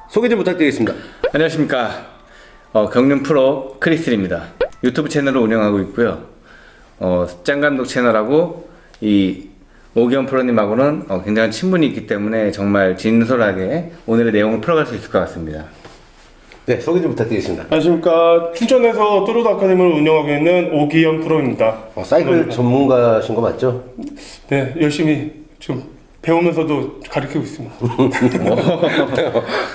소개 좀 부탁드리겠습니다. 안녕하십니까. 경륜 프로 크리스입니다. 유튜브 채널을 운영하고 있고요. 짱감독 채널하고 이 오기현 프로님하고는 굉장한 친분이 있기 때문에 정말 진솔하게 오늘의 내용을 풀어갈 수 있을 것 같습니다. 네, 소개 좀 부탁드리겠습니다. 안녕하십니까. 춘천에서 뚜루드 아카데미를 운영하고 있는 오기현 프로입니다. 사이클 전문가신 거 맞죠? 네, 열심히 좀 배우면서도 가르치고 있습니다.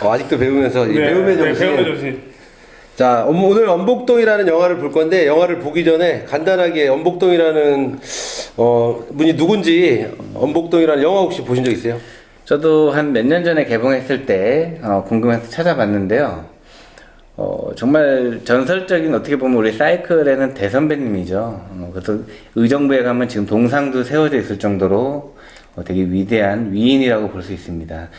아직도 배우면서 이 배움의 정신. 배움의 정신. 자, 오늘 엄복동이라는 영화를 볼 건데 영화를 보기 전에 간단하게 엄복동이라는 분이 누군지 엄복동이라는 영화 혹시 보신 적 있어요? 저도 한 몇 년 전에 개봉했을 때 궁금해서 찾아봤는데요. 정말 전설적인, 어떻게 보면 우리 사이클에는 대선배님이죠. 그래서 의정부에 가면 지금 동상도 세워져 있을 정도로 되게 위대한 위인이라고 볼 수 있습니다.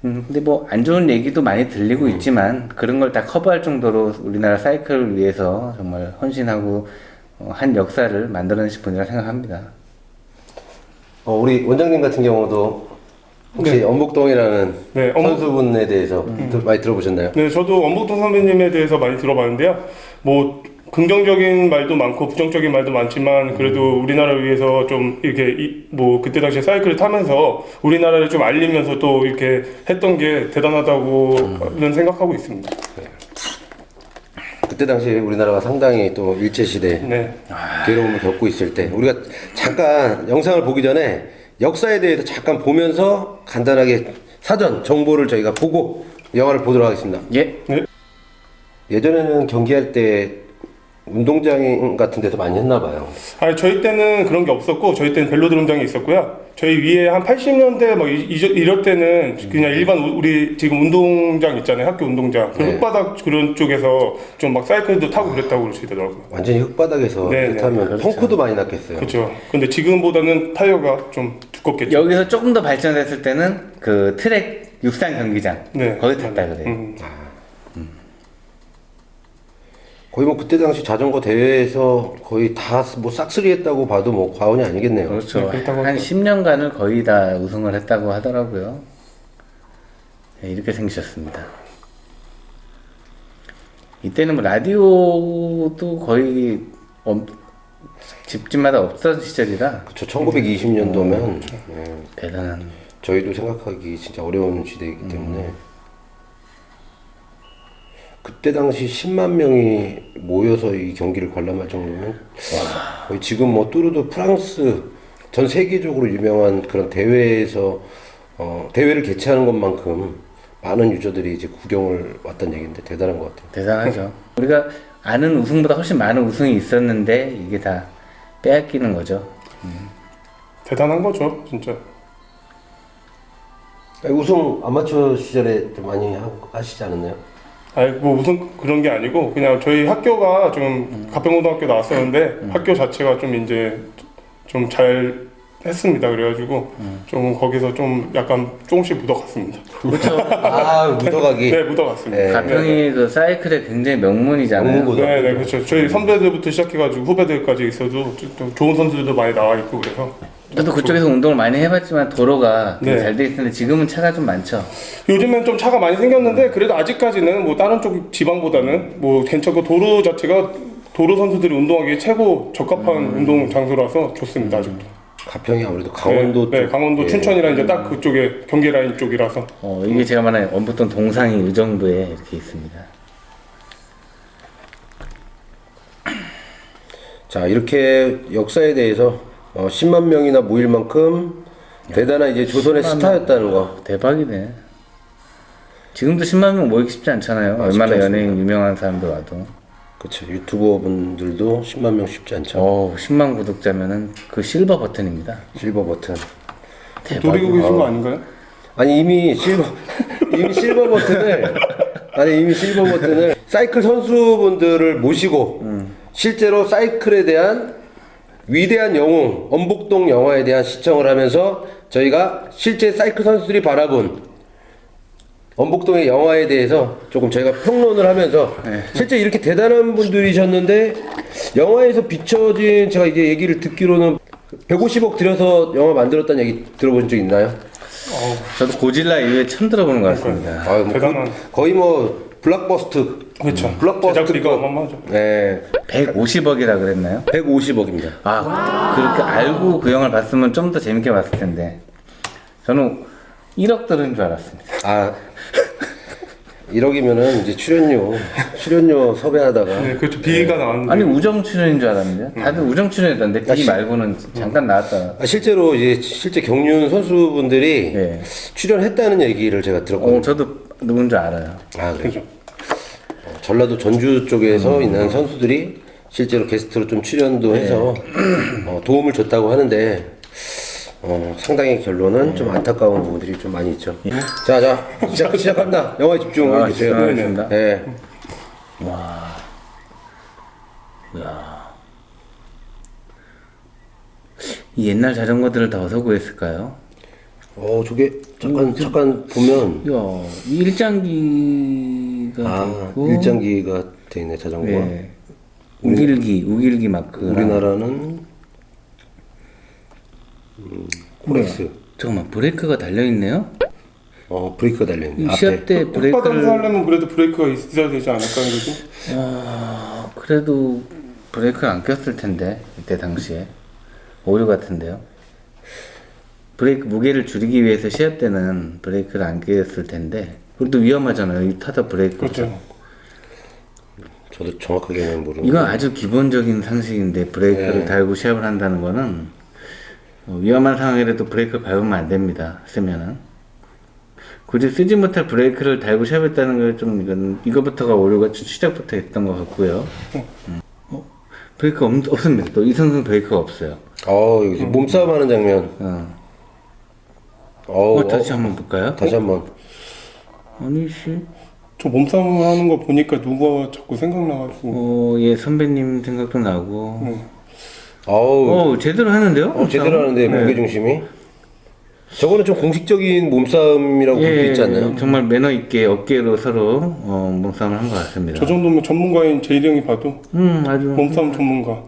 근데 뭐 안 좋은 얘기도 많이 들리고 있지만 그런 걸 다 커버할 정도로 우리나라 사이클을 위해서 정말 헌신하고 한 역사를 만들어내신 분이라 생각합니다. 우리 원장님 같은 경우도 혹시 네. 엄복동이라는 네, 선수분에 대해서 많이 들어보셨나요? 네, 저도 엄복동 선배님에 대해서 많이 들어봤는데요. 뭐 긍정적인 말도 많고 부정적인 말도 많지만 그래도 우리나라를 위해서 좀 이렇게 뭐 그때 당시에 사이클을 타면서 우리나라를 좀 알리면서 또 이렇게 했던 게 대단하다고는 생각하고 있습니다. 그때 당시에 우리나라가 상당히 또 일제시대 네. 괴로움을 겪고 있을 때 우리가 잠깐 영상을 보기 전에 역사에 대해서 잠깐 보면서 간단하게 사전 정보를 저희가 보고 영화를 보도록 하겠습니다. 예. 네. 예전에는 경기할 때 운동장 같은 데서 많이 했나 봐요. 아니, 저희 때는 그런 게 없었고 저희 때는 벨로드롬장이 있었고요. 저희 위에 한 80년대 뭐 이럴 때는 그냥 일반 우리 지금 운동장 있잖아요. 학교 운동장. 그 네. 흙바닥 그런 쪽에서 좀 막 사이클도 타고 그랬다고 그러시더라고요. 완전히 흙바닥에서 네, 이렇게 타면 그렇죠. 펑크도 많이 났겠어요. 그렇죠. 근데 지금보다는 타이어가 좀 두껍겠죠. 여기서 조금 더 발전됐을 때는 그 트랙 육상 경기장 네. 거기 탔다 그래요. 거의 뭐 그때 당시 자전거 대회에서 거의 다 뭐 싹쓸이 했다고 봐도 뭐 과언이 아니겠네요. 그렇죠. 네, 그렇다고 한 하죠. 10년간을 거의 다 우승을 했다고 하더라고요. 네, 이렇게 생기셨습니다. 이때는 뭐 라디오도 거의 집집마다 없던 시절이라 그렇죠. 1920년도면 대단한. 저희도 생각하기 진짜 어려운 시대이기 때문에 그때 당시 10만 명이 모여서 이 경기를 관람할 정도면 거의 지금 뭐 뚜르드 프랑스 전 세계적으로 유명한 그런 대회에서 대회를 개최하는 것만큼 많은 유저들이 이제 구경을 왔다는 얘기인데 대단한 것 같아요. 대단하죠. 우리가 아는 우승보다 훨씬 많은 우승이 있었는데 이게 다 빼앗기는 거죠. 대단한 거죠, 진짜. 우승 아마추어 시절에 좀 많이 하시지 않았나요? 아니 뭐 무슨 그런 게 아니고 그냥 저희 학교가 좀 가평고등학교 나왔었는데 학교 자체가 좀 이제 좀 잘 했습니다. 그래가지고 좀 거기서 좀 약간 조금씩 묻어갔습니다. 그렇죠. 아, 묻어가기. 네, 묻어갔습니다. 네. 가평이 그 사이클의 굉장히 명문이잖아요. 명문고등. 네, 네, 그렇죠. 저희 선배들부터 시작해가지고 후배들까지 있어도 좀 좋은 선수들도 많이 나와 있고 그래서. 저도 그쪽에서 운동을 많이 해봤지만 도로가 되게 네. 잘 돼 있는데 지금은 차가 좀 많죠. 요즘엔 좀 차가 많이 생겼는데 그래도 아직까지는 뭐 다른 쪽 지방보다는 뭐 괜찮고 도로 자체가 도로 선수들이 운동하기에 최고 적합한 운동 장소라서 좋습니다. 아직도. 가평이 아무래도 강원도 네, 쪽. 강원도 예. 춘천이랑 이제 딱 그쪽에 경계 라인 쪽이라서. 이게 제가 말하는 엄북동 동상이 의정부에 이렇게 있습니다. 자, 이렇게 역사에 대해서 10만 명이나 모일 만큼 대단한 이제 조선의 10만 스타였다는 거. 대박이네. 지금도 10만 명 모이기 쉽지 않잖아요. 얼마나 쉽지 연예인 유명한 사람들 와도. 그렇죠. 유튜버 분들도 10만 명 쉽지 않죠. 10만 구독자면은 그 실버 버튼입니다. 실버 버튼. 노리고 계신 거 아닌가요? 아니 이미 실버 버튼을 사이클 선수분들을 모시고 실제로 사이클에 대한 위대한 영웅 엄복동 영화에 대한 시청을 하면서 저희가 실제 사이클 선수들이 바라본 엄복동의 영화에 대해서 조금 저희가 평론을 하면서 실제 이렇게 대단한 분들이셨는데 영화에서 비춰진 제가 이제 얘기를 듣기로는 150억 들여서 영화 만들었다는 얘기 들어본 적 있나요? 저도 고질라 이후에 처음 들어보는 것 같습니다. 아, 뭐 대단한. 거의 뭐 블록버스트. 그렇죠. 블록버스트 제작비가 거. 어마어마하죠. 네, 150억이라 그랬나요? 150억입니다. 아, 그렇게 알고 그 영화를 봤으면 좀 더 재밌게 봤을 텐데. 저는 1억 들은 줄 알았습니다. 아, 1억이면은 이제 출연료 섭외하다가 네, 그렇죠. 비가 나왔는데. 아니, 우정 출연인 줄 알았는데. 다들 우정 출연이던데, B 말고는 잠깐 나왔다. 실제로 이제 실제 경륜 선수분들이 예. 출연했다는 얘기를 제가 들었거든요. 저도 누군지 알아요. 아, 그래. 그렇죠. 전라도 전주 쪽에서 있는 선수들이 실제로 게스트로 좀 출연도 해서 도움을 줬다고 하는데 상당히 결론은 좀 안타까운 부분들이 좀 많이 있죠. 자, 시작합니다. 영화에 집중해 주세요. 시작하겠습니다. 네. 이 옛날 자전거들을 다 어디서 구했을까요? 저게 잠깐 보면 이야, 이 일장기가 있고, 일장기가 돼 있네 자전거가. 예. 우길기 마크. 우리나라는 코렉스. 잠깐만, 브레이크가 달려있네요? 브레이크가 달려 있네. 이 시합 때 흙바닥에서 브레이크를, 하려면 그래도 브레이크가 있어야 되지 않을까 그래도. 그래도 브레이크를 안 꼈을 텐데, 이때 당시에. 오류 같은데요? 브레이크 무게를 줄이기 위해서 시합 때는 브레이크를 안 꼈을 텐데, 그래도 위험하잖아요. 이 타다 브레이크. 그렇죠. 저도 정확하게는 모르는. 이건 아주 기본적인 상식인데 브레이크를 달고 시합을 한다는 거는 위험한 상황이라도 브레이크를 밟으면 안 됩니다. 쓰면은 굳이 쓰지 못할 브레이크를 달고 시합했다는 걸 좀 이거부터가 오류가 시작부터 했던 것 같고요. 브레이크 없습니다. 또 이 선수는 브레이크가 없어요. 여기 몸싸움 하는 장면. 다시 한번 볼까요? 다시 한번. 아니 씨. 저 몸싸움 하는 거 보니까 누가 자꾸 생각나가지고. 예 선배님 생각도 나고. 제대로 하는데요? 제대로 하는데 무게 중심이. 저거는 좀 공식적인 몸싸움이라고 볼 수 있지 않나요? 정말 매너 있게 어깨로 서로 몸싸움을 한 것 같습니다. 저 정도면 전문가인 제일이 형이 봐도 아주. 몸싸움 전문가.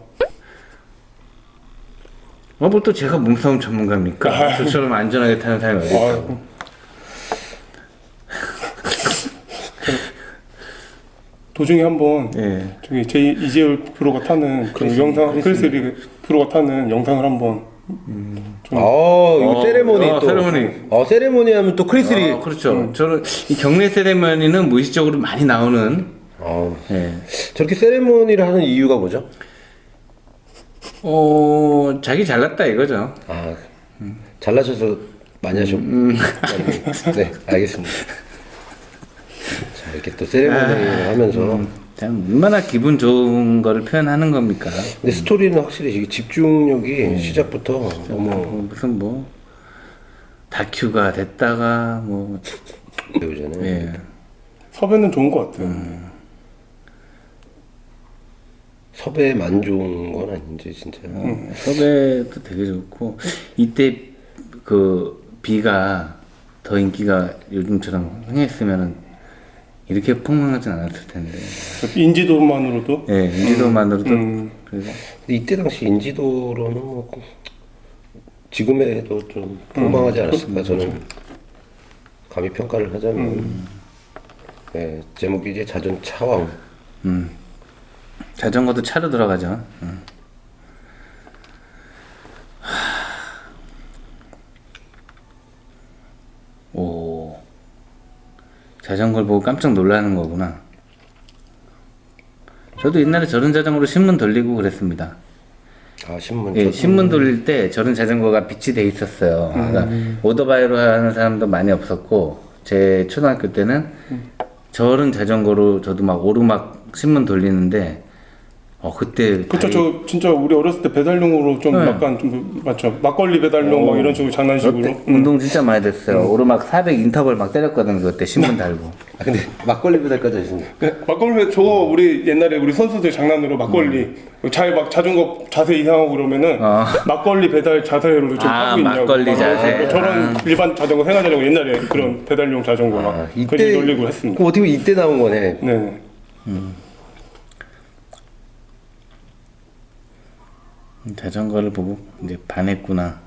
뭐 또 제가 몸싸움 전문가입니까? 저처럼 안전하게 타는 사람이 어디 있다고? 도중에 한번 예. 저기 이재율 프로가 타는 그 영상 크리스 프로가 타는 영상을 한번 이거 세레모니 또. 세레모니. 세레모니 하면 또 크리스리. 그렇죠. 저는 이 경례 세레머니는 무의식적으로 많이 나오는. 예. 저렇게 세레모니를 하는 이유가 뭐죠? 자기 잘났다 이거죠. 잘나셔서 많이 하셨고. 네, 알겠습니다. 자, 이렇게 또 세레모니를 하면서. 참 얼마나 기분 좋은 거를 표현하는 겁니까? 근데 스토리는 확실히 이게 집중력이 시작부터 너무 무슨 다큐가 됐다가 배우잖아요. 예. 섭외는 좋은 것 같아요. 섭외만 좋은 건 아닌지 진짜. 섭외도 되게 좋고 이때 그 비가 더 인기가 요즘처럼 흥했으면은 이렇게 폭망하진 않았을 텐데. 인지도만으로도. 예, 인지도만으로도. 그래서 근데 이때 당시 인지도로는 지금에도 좀 폭망하지 않았을까 저는 감히 평가를 하자면. 네, 제목이 이제 자전차왕. 자전거도 차로 들어가죠. 오, 자전거를 보고 깜짝 놀라는 거구나. 저도 옛날에 저런 자전거로 신문 돌리고 그랬습니다. 신문. 예, 신문 돌릴 때 저런 자전거가 비치돼 있었어요. 그러니까 오토바이로 하는 사람도 많이 없었고 제 초등학교 때는 저런 자전거로 저도 막 오르막 신문 돌리는데 그때 그렇죠. 저 진짜 우리 어렸을 때 배달용으로 좀 약간 좀 맞죠. 막걸리 배달용 막 이런 식으로 장난식으로. 운동 진짜 많이 됐어요. 오르막 400 인터벌 막 때렸거든 그때 신문 달고. 근데 막걸리 배달까지 하시네. 막걸리 저거 우리 옛날에 우리 선수들 장난으로 막걸리 자전거 자세 이상하고 그러면은 막걸리 배달 자세로도 좀 하고 있냐고. 막걸리 자세. 저런 일반 자전거 생활 자전거 옛날에 그런 배달용 자전거 막 그렇게 돌리고 했습니다. 그럼 어떻게 보면 이때 나온 거네. 네. 자전거를 보고 이제 반했구나.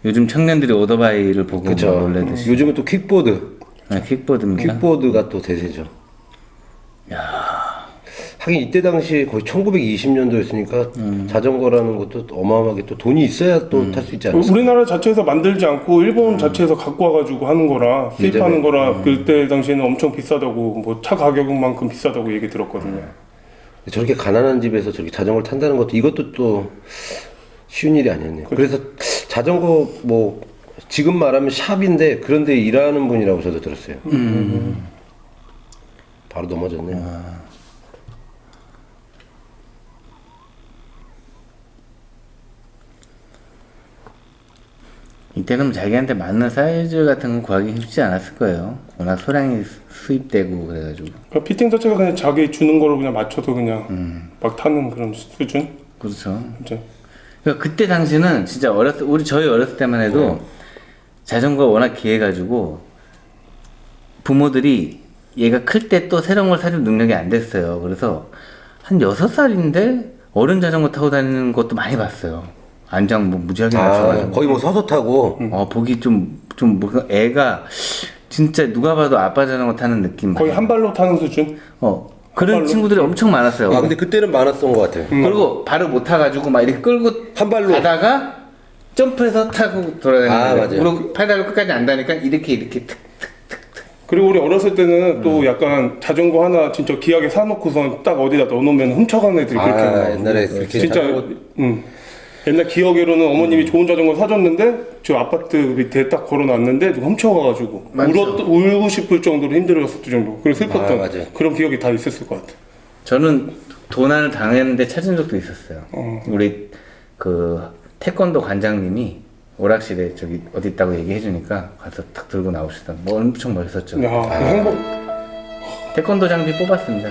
요즘 청년들이 오토바이를 보고 그렇죠. 놀래듯이. 요즘은 또 퀵보드. 아, 킥보드입니다. 퀵보드가 또 대세죠. 하긴 이때 당시에 거의 1920년도였으니까 자전거라는 것도 어마어마하게 또 돈이 있어야 또 탈 수 있지 않았어요? 우리나라 자체에서 만들지 않고 일본 자체에서 갖고 와가지고 하는 거라 수입하는 거라 그때 당시에는 엄청 비싸다고 뭐 차 가격만큼 비싸다고 얘기 들었거든요. 저렇게 가난한 집에서 저렇게 자전거를 탄다는 것도 이것도 또 쉬운 일이 아니었네요. 그래서 자전거 뭐 지금 말하면 샵인데 그런데 일하는 분이라고 저도 들었어요. 바로 넘어졌네요. 이때는 자기한테 맞는 사이즈 같은 거 구하기 쉽지 않았을 거예요. 워낙 소량이 수입되고 그래가지고. 그러니까 피팅 자체가 그냥 자기 주는 거로 그냥 맞춰서 그냥 막 타는 그런 수준. 그렇죠. 이제 그러니까 그때 당시는 진짜 저희 어렸을 때만 해도 자전거가 워낙 귀해가지고 부모들이 얘가 클 때 또 새로운 걸 사줄 능력이 안 됐어요. 그래서 한 6살인데 어른 자전거 타고 다니는 것도 많이 봤어요. 안장 뭐 무지하게 낮춰가지고. 거의 뭐 서서 타고 보기 뭐 애가 진짜 누가 봐도 아빠 자전거 타는 느낌. 거의 한 발로 타는 수준. 그런 발로? 친구들이 엄청 많았어요. 근데 그때는 많았던 것 같아요. 그리고 발을 못 타가지고 막 이렇게 끌고 한 발로. 가다가 점프해서 타고 돌아다니는 거예요. 맞아요. 그리고 페달을 끝까지 안 다니까 이렇게 탁. 그리고 우리 어렸을 때는 또 약간 자전거 하나 진짜 귀하게 사놓고선 딱 어디다 넣어놓으면 훔쳐가는 애들이 그렇게 많아요. 옛날에 그렇게 진짜 옛날 기억으로는 어머님이 좋은 자전거 사줬는데 저 아파트 밑에 딱 걸어놨는데 누가 훔쳐가가지고 울고 싶을 정도로 힘들었을 정도 그리고 슬펐던 맞아요. 그런 기억이 다 있었을 것 같아. 저는 도난을 당했는데 찾은 적도 있었어요. 우리 그 태권도 관장님이 오락실에 저기 어디 있다고 얘기해 주니까 가서 탁 들고 나오시던 뭐 엄청 멋있었죠. 야, 그 행복. 태권도 장비 뽑았습니다.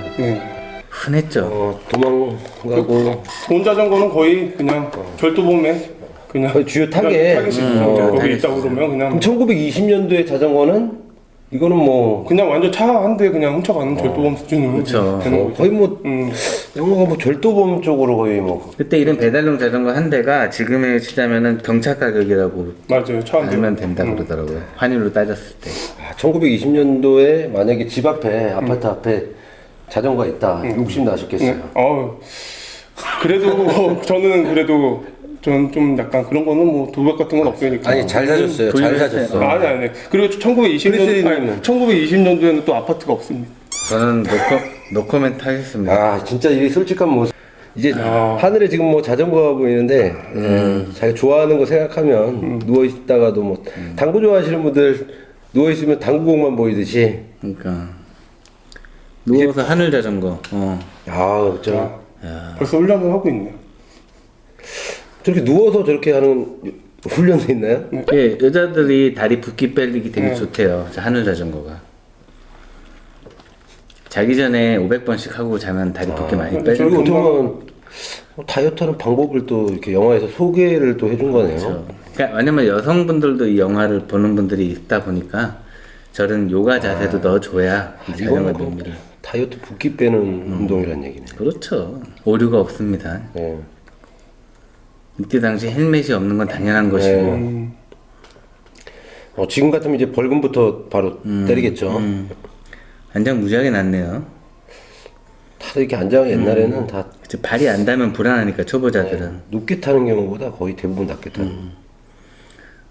흔했죠. 도망가고 좋은 자전거는 거의 그냥 절도범에 그냥 거의 주요 타겟. 타겟이죠. 거기 타겟이죠. 있다고 그러면 그냥 그럼 1920년도에 자전거는 이거는 뭐 그냥 완전 차 한 대 그냥 훔쳐가는 절도범 수준으로 그렇죠. 되는 거죠. 거의 뭐 영어가 뭐 절도범 쪽으로 거의 뭐 그때 이런 배달용 자전거 한 대가 지금에 치자면은 경차 가격이라고 맞아요. 차 한 대. 알면 된다 그러더라고요. 환율로 따졌을 때. 1920년도에 만약에 집 앞에 아파트 앞에 자전거가 있다 욕심 나셨겠어요. 그래도 저는 좀 약간 그런 거는 뭐 도박 같은 건 없으니까. 아니 잘 사셨어요. 잘 사셨어. 아니. 그리고 1920년도에는 또 아파트가 없습니다. 저는 노코멘트 하겠습니다. 진짜 이 솔직한 모습. 이제 하늘에 지금 뭐 자전거가 보이는데 자기가 좋아하는 거 생각하면 누워 있다가도 뭐 당구 좋아하시는 분들 누워 있으면 당구공만 보이듯이. 그러니까 누워서 하늘 자전거. 그렇죠. 벌써 훈련을 하고 있네요. 저렇게 누워서 저렇게 하는 훈련도 있나요? 예, 여자들이 다리 붓기 빼기 되게 좋대요. 저 하늘 자전거가. 자기 전에 500번씩 하고 자면 다리 붓기 많이 빼. 저렇게 어떻게 보면 다이어트하는 방법을 또 이렇게 영화에서 소개를 또 해준 거네요. 그렇죠. 그러니까 왜냐면 여성분들도 이 영화를 보는 분들이 있다 보니까 저런 요가 자세도 넣어줘야 이 자전거 이거는 묘미를. 다이어트 붓기 빼는 운동이란 얘기네. 그렇죠. 오류가 없습니다. 네. 이때 당시 헬멧이 없는 건 당연한 것이고. 지금 같으면 이제 벌금부터 바로 때리겠죠. 안장 무지하게 났네요. 다들 이렇게 안장이 옛날에는 다 그치, 발이 안 닿으면 불안하니까 초보자들은. 높게 타는 경우보다 거의 대부분 낮게 타는.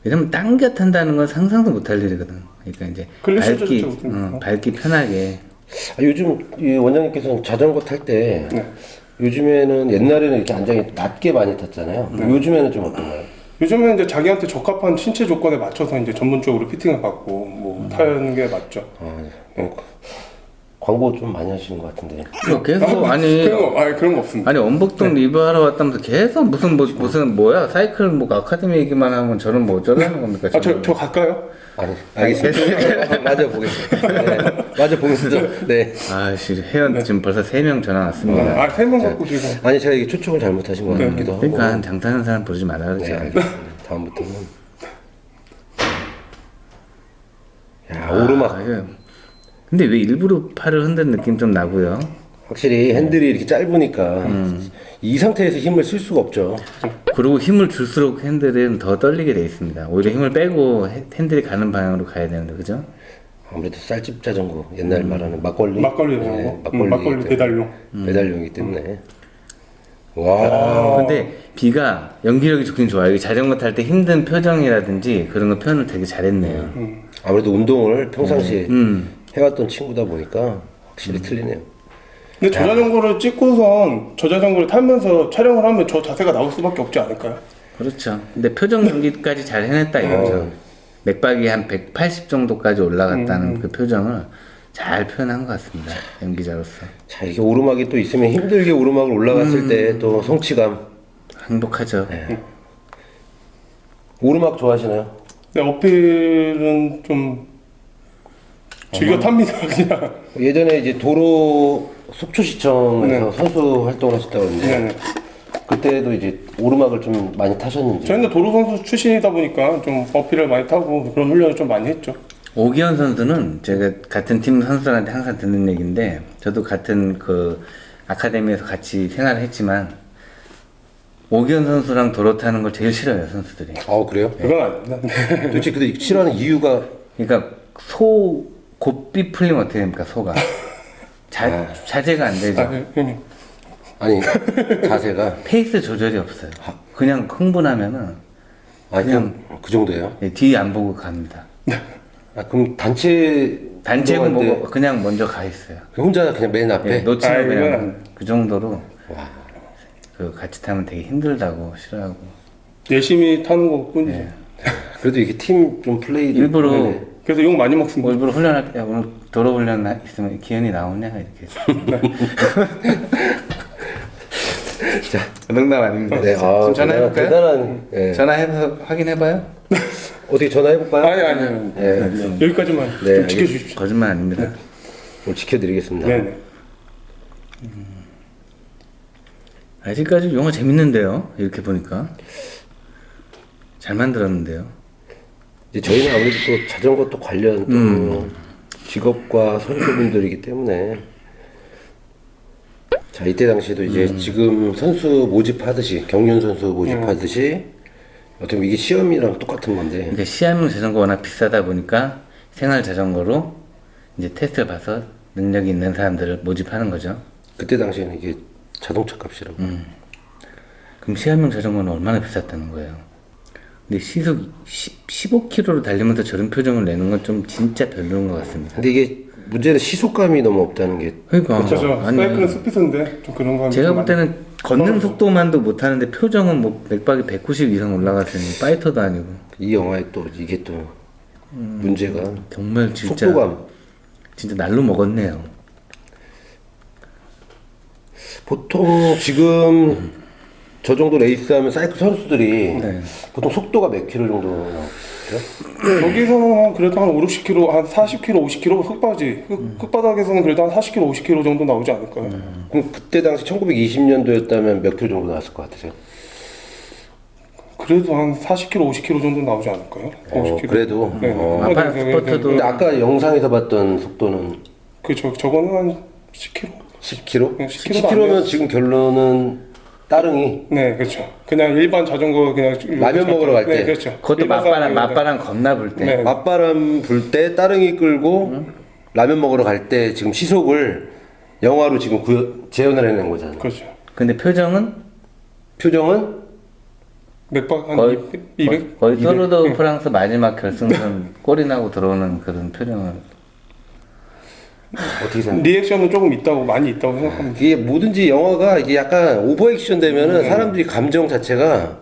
왜냐면 당겨 탄다는 건 상상도 못할 일이거든. 그러니까 이제 클래식 밟기, 자전거. 밟기 편하게. 요즘 이 원장님께서는 자전거 탈 때 요즘에는 옛날에는 이렇게 안장이 낮게 많이 탔잖아요. 요즘에는 좀 어떤가요? 요즘에는 이제 자기한테 적합한 신체 조건에 맞춰서 이제 전문적으로 피팅을 받고 뭐 타는 게 맞죠. 광고 좀 많이 하시는 것 같은데. 계속 그런 거 없습니다. 아니 원복동 리뷰하러 왔다면서 계속 무슨 뭐야 사이클 뭐 아카데미 얘기만 하면 저는 뭐 어쩌라는 겁니까? 저 갈까요? 알겠습니다. 맞아 보겠습니다. 네, 맞아 보겠습니다. 네. 아씨 회원 지금 벌써 3명 전화 왔습니다. 3명 갖고 지금. 아니 제가 이게 초청을 잘못하신 것 같기도 하고. 그러니까 장타하는 사람 부르지 말라 네, 그러지. 알겠습니다. 다음부터는. 오르막. 근데 왜 일부러 팔을 흔든 느낌 좀 나고요. 확실히 핸들이 이렇게 짧으니까 이 상태에서 힘을 쓸 수가 없죠. 그리고 힘을 줄수록 핸들은 더 떨리게 돼 있습니다. 오히려 힘을 빼고 핸들이 가는 방향으로 가야 되는데, 그죠? 아무래도 쌀집 자전거 옛날 말하는 막걸리 막걸리 네, 막걸리 배달용. 배달용이기 때문에 와 근데 B가 연기력이 좋긴 좋아요. 이 자전거 탈 때 힘든 표정이라든지 그런 거 표현을 되게 잘했네요. 아무래도 운동을 평상시에 해왔던 친구다 보니까 확실히 틀리네요. 근데 저 자전거를 찍고선 저 자전거를 타면서 촬영을 하면 저 자세가 나올 수밖에 없지 않을까요? 그렇죠. 근데 표정 연기까지 잘 해냈다 이거죠. 맥박이 한 180 정도까지 올라갔다는 그 표정을 잘 표현한 것 같습니다. 연기자로서. 자 이게 오르막이 또 있으면 힘들게 오르막을 올라갔을 때 또 성취감. 행복하죠. 오르막 좋아하시나요? 근데 어필은 좀 즐겨 탑니다 그냥. 예전에 이제 도로 속초시청에서 네. 선수 활동을 하셨다고 그러는데 네네. 그때도 이제 오르막을 좀 많이 타셨는지. 저희는 도로 선수 출신이다 보니까 좀 어필을 많이 타고 그런 훈련을 좀 많이 했죠. 오기현 선수는 제가 같은 팀 선수들한테 항상 듣는 얘기인데, 저도 같은 그 아카데미에서 같이 생활을 했지만, 오기현 선수랑 도로 타는 걸 제일 싫어해요, 선수들이. 아 그래요? 그건 아닙니다. 네. 도대체 근데 싫어하는 이유가 그러니까 고삐 풀리면 어떻게 됩니까, 소가? 자제가 안 되죠. 아, 형님. 아니 자세가 페이스 조절이 없어요. 그냥 흥분하면은 그냥 그 정도예요. 뒤 안 보고 갑니다. 아 그럼 단체 단체고 운동할 때 뭐 그냥 먼저 가 있어요. 혼자 그냥 맨 앞에. 예, 놓치면 아이고. 그냥 그 정도로 그 같이 타면 되게 힘들다고 싫어하고. 열심히 타는 것뿐이죠. 예. 그래도 이게 팀 좀 플레이 일부러 그래서 욕 많이 먹습니다. 뭐 일부러 훈련할 때, 야, 오늘 도로 훈련 있으면 기현이 나오냐 이렇게. 자, 농담 아닙니다. 네, 지금 전화해볼까요? 대단한. 예. 전화해서 확인해봐요. 어떻게 전화해 볼까요? 아니. 예. 여기까지만 네, 좀 지켜주십시오. 거짓말 아닙니다. 오늘 지켜드리겠습니다. 네네. 아직까지 영화 재밌는데요. 이렇게 보니까 잘 만들었는데요. 이제 저희는 아무래도 또 자전거 또 관련 또 직업과 선수분들이기 때문에 자 이때 당시에도 이제 지금 선수 모집하듯이 경륜 선수 모집하듯이 어떻게 보면 이게 시험이랑 똑같은 건데 그러니까 시합용 자전거 워낙 비싸다 보니까 생활 자전거로 이제 테스트를 봐서 능력이 있는 사람들을 모집하는 거죠. 그때 당시에는 이게 자동차 값이라고. 그럼 시합용 자전거는 얼마나 비쌌다는 거예요. 근데 시속 15km로 달리면서 저런 표정을 내는 건 좀 진짜 별로인 것 같습니다. 근데 이게 문제는 시속감이 너무 없다는 게 그러니까 그렇죠. 아니, 스파이크는 스피드인데 좀 그런 거. 제가 볼 때는 걷는 속도만도 못하는데 표정은 뭐 맥박이 190 이상 올라갔으니 파이터도 아니고 이 영화에 또 이게 또 문제가 정말 진짜 속도감. 진짜 날로 먹었네요. 보통 지금 저 정도 레이스하면 사이클 선수들이 네. 보통 속도가 몇 킬로 정도 나오죠? 여기서는 한 그래도 한 5, 60km, 한 40km, 50km 흙바지. 흙바닥에서는 그래도 한 40km, 50km 정도 나오지 않을까요? 그럼 그때 당시 1920년도였다면 몇 킬로 정도 나왔을 것 같으세요? 그래도 한 40km, 50km 정도 나오지 않을까요? 50km. 그래도 네. 아빠 스포트도 근데 아까 영상에서 봤던 속도는 그렇죠. 저거는 한 10km. 10km? 네, 10km 도 안 10km면 돼요. 지금 결론은 따릉이 네, 그렇죠. 그냥 일반 자전거 그냥 라면 먹으러 갈 때. 네, 그렇죠. 그것도 일반 맞바람 겁나 불 때. 네. 맞바람 불 때 따릉이 끌고 라면 먹으러 갈 때 지금 시속을 영화로 지금 재현을 해낸 거잖아요. 그렇죠. 근데 표정은 표정은 맥박 한 거의 200? 거의 또르드 프랑스 마지막 결승선 골이 나고 들어오는 그런 표정을. 어떻게 생각해요? 리액션은 조금 있다고 많이 있다고 생각합니다. 이게 뭐든지 영화가 이게 약간 오버 액션 되면은 사람들이 감정 자체가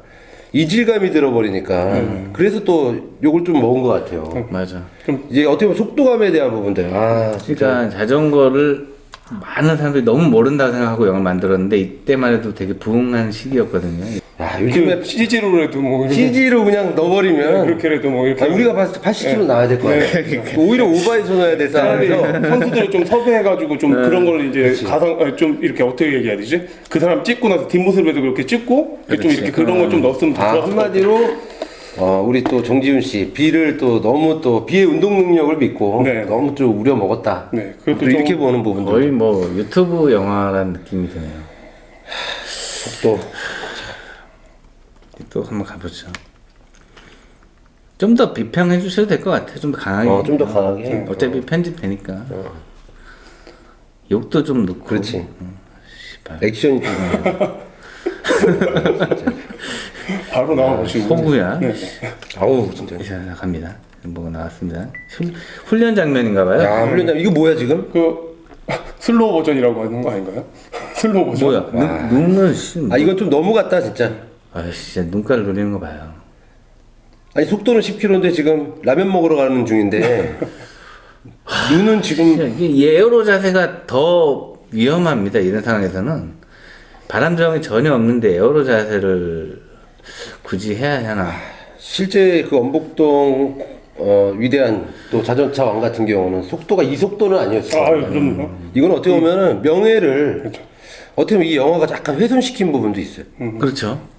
이질감이 들어버리니까 그래서 또 욕을 좀 먹은 것 같아요. 맞아. 이제 어떻게 보면 속도감에 대한 부분들. 아, 진짜. 그러니까 자전거를 많은 사람들이 너무 모른다고 생각하고 영화를 만들었는데 이때만 해도 되게 부흥한 시기였거든요. 야, 요즘에 그 CG로라도 뭐 이렇게 CG로 그냥 넣어버리면 그렇게라도 뭐 이렇게 우리가 봤을 때 80km 나와야 될 거 아니야. 오히려 오버해서 넣어야 될 차라리 상황에서 선수들을 좀 섭외해가지고 좀 그런 걸 이제 좀 이렇게 어떻게 얘기해야 되지? 그 사람 찍고 나서 뒷모습에도 그렇게 찍고 좀 이렇게 그런 걸 좀 넣었으면 더 아, 좋았을 것 같아요. 한마디로 우리 또 정지훈 씨 비를 또 너무 또 비의 운동 능력을 믿고 네. 너무 좀 우려 먹었다. 네, 또 그것도 이렇게 좀 보는 부분도 거의 뭐 유튜브 영화라는 느낌이 드네요. 또 또 한번 가보죠. 좀 더 비평해 주셔도 될 것 같아요. 좀 더 강하게. 좀 더 강하게. 어차피 편집되니까. 욕도 좀 넣고. 그렇지. 씨발. 액션이 좀 바로 나와보시고. 호구야. 네. 아우 진짜. 자, 갑니다. 뭐가 나왔습니다. 훈련 장면인가봐요. 야 훈련장 이거 뭐야 지금? 그 슬로우 버전이라고 하는 거 아닌가요? 슬로우 버전. 뭐야? 눈을 씨. 이건 좀 너무 같다 진짜. 진짜 눈깔 노리는 거 봐요. 아니 속도는 10km인데 지금 라면 먹으러 가는 중인데 눈은 지금 진짜 이게 예어로 자세가 더 위험합니다. 이런 상황에서는 바람정이 전혀 없는데 에어로 자세를 굳이 해야 하나? 실제 그 엄복동 위대한 또 자전차 왕 같은 경우는 속도가 이 속도는 아니었어요. 그럼요. 이건 어떻게 보면은 명예를 그렇죠. 어떻게 보면 이 영화가 약간 훼손시킨 부분도 있어요. 그렇죠.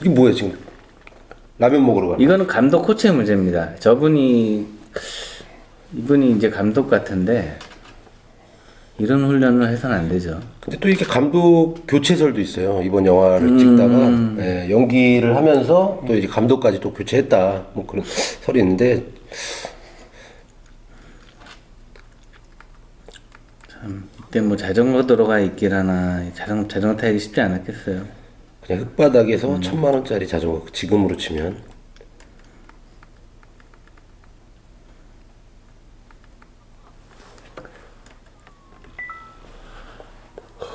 이게 뭐야 지금? 라면 먹으러 가. 이거는 감독 코치의 문제입니다. 이분이 이제 감독 같은데 이런 훈련을 해서는 안 되죠. 근데 또 이렇게 감독 교체설도 있어요. 이번 영화를 찍다가 예, 연기를 하면서 또 이제 감독까지 또 교체했다. 뭐 그런 설이 있는데 이때 뭐 자전거 도로가 있길 하나 자전거 타기 쉽지 않았겠어요. 그냥 흙바닥에서 1,000만 원짜리 자전거 지금으로 치면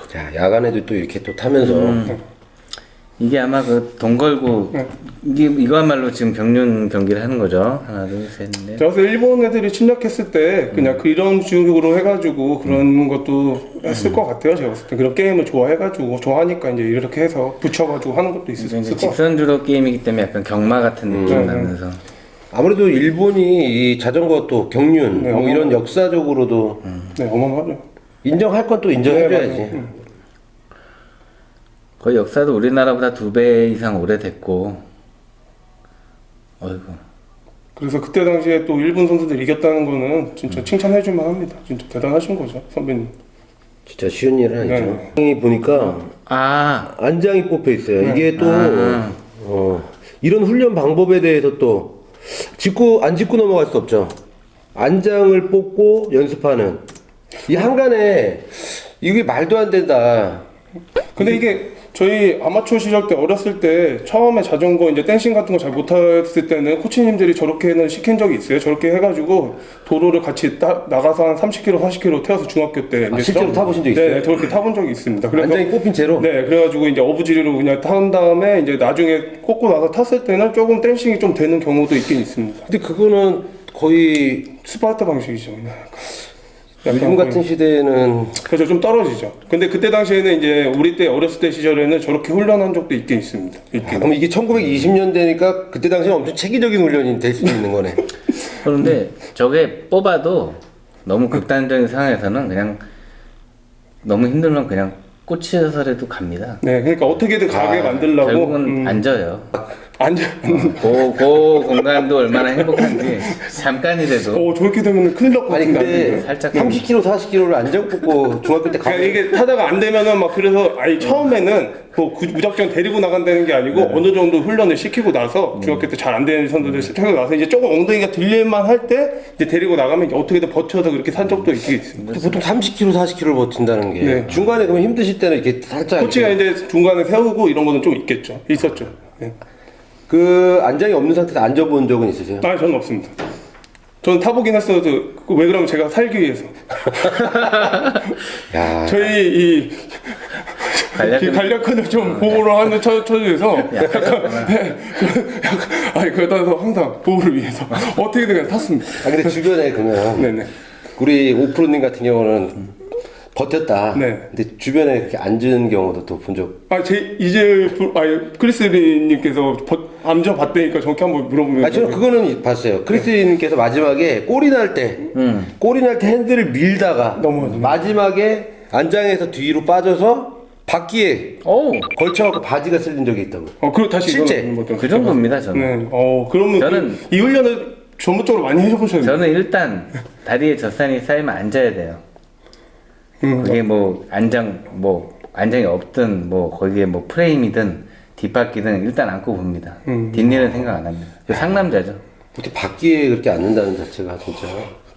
자 야간에도 또 이렇게 또 타면서 이게 아마 그 돈 걸고 이거야말로 지금 경륜 경기를 하는 거죠. 하나 둘 셋 넷. 제가 봤을 때 일본 애들이 침략했을 때 그냥 이런 식으로 해가지고 그런 것도 했을 것 같아요. 제가 봤을 때 그런 게임을 좋아해가지고 좋아하니까 이제 이렇게 해서 붙여가지고 하는 것도 있을 수 이제 있을 것 같아요. 직선주로 게임이기 때문에 약간 경마 같은 느낌 나면서 아무래도 일본이 이 자전거 또 경륜 네, 뭐 이런 역사적으로도 네, 어마어마하죠. 인정할 건 또 인정해줘야지. 네, 거의 역사도 우리나라보다 2배 이상 오래됐고 어이구 그래서 그때 당시에 또 일본 선수들이 이겼다는 거는 진짜 칭찬해줄 만합니다. 진짜 대단하신 거죠, 선배님. 진짜 쉬운 일은 아니죠. 보니까 안장이 뽑혀 있어요. 이게 또 이런 훈련 방법에 대해서 또 안 짚고 넘어갈 수 없죠. 안장을 뽑고 연습하는 이 한간에 이게 말도 안 된다. 근데 이게 저희 아마추어 시절 때 어렸을 때 처음에 자전거 이제 댄싱 같은 거 잘 못했을 때는 코치님들이 저렇게는 시킨 적이 있어요. 저렇게 해가지고 도로를 같이 나가서 한 30km, 40km 태워서 중학교 때 이제 실제로 타보신 적 있어요? 네, 저렇게 타본 적이 있습니다. 그래서 안장이 뽑힌 채로? 네, 그래가지고 이제 어부지리로 그냥 타온 다음에 이제 나중에 꽂고 나서 탔을 때는 조금 댄싱이 좀 되는 경우도 있긴 있습니다. 근데 그거는 거의 스파르타 방식이죠. 그냥. 요즘 같은 시대에는 그래서 좀 떨어지죠. 근데 그때 당시에는 이제 우리 때 어렸을 때 시절에는 저렇게 훈련한 적도 있긴 있습니다. 그럼 이게 1920년대니까 그때 당시에 엄청 체계적인 훈련이 될 수도 있는 거네. 그런데 저게 뽑아도 너무 극단적인 상황에서는 그냥 너무 힘들면 그냥 꽂혀서라도 갑니다. 네, 그러니까 어떻게든 가게 만들려고 결국은 앉아요. 앉아. 그 공간도 얼마나 행복한지 잠깐이라도 저렇게 되면 큰일 날 것 아니 같은데. 근데 살짝 30km, 40km를 안장 뽑고 중학교 때 그러니까 이게 타다가 안 되면은 막 그래서 처음에는 무작정 데리고 나간다는 게 아니고 어느 정도 훈련을 시키고 나서 중학교 때 잘 안 되는 선수들 시키고 나서 이제 조금 엉덩이가 들릴만 할 때 이제 데리고 나가면 이제 어떻게든 버텨서 그렇게 산 적도 있긴 있습니다. 보통 30km, 40km를 버틴다는 게 네. 중간에 그러면 힘드실 때는 이렇게 살짝 코치가 이렇게 이제 중간에 세우고 이런 거는 좀 있었죠. 네. 그 안장이 없는 상태에서 앉아본 적은 있으세요? 저는 없습니다. 저는 타보긴 했어도 왜 그러면 제가 살기 위해서 야, 저희 이 간략한을 좀 보호를 하는 처지에서 그러다 해서 항상 보호를 위해서 어떻게든 그냥 탔습니다. 근데 주변에 그러면 네네. 우리 오프로님 같은 경우는 버텼다. 네. 근데 주변에 그렇게 앉은 경우도 또 본 적. 크리스님께서 암저 봤다니까 저렇게 한번 물어보면. 저는 그거는 봤어요. 크리스님께서 마지막에 골이 날 때 핸들을 밀다가 넘어가죠. 마지막에 안장에서 뒤로 빠져서 바퀴에 오, 걸쳐갖고 바지가 쓸린 적이 있다고. 그리고 다시 실제 이거는 뭐 그 정도입니다 저는. 네. 그러면 저는- 이 훈련을 전문적으로 많이 해보셔야 돼요. 저는 일단 다리에 젖산이 쌓이면 앉아야 돼요. 그게 뭐 안장이 없든 뭐 거기에 뭐 프레임이든 뒷바퀴든 일단 안고 봅니다. 뒷일은 생각 안 합니다. 상남자죠. 어떻게 바퀴에 그렇게 앉는다는 자체가 진짜.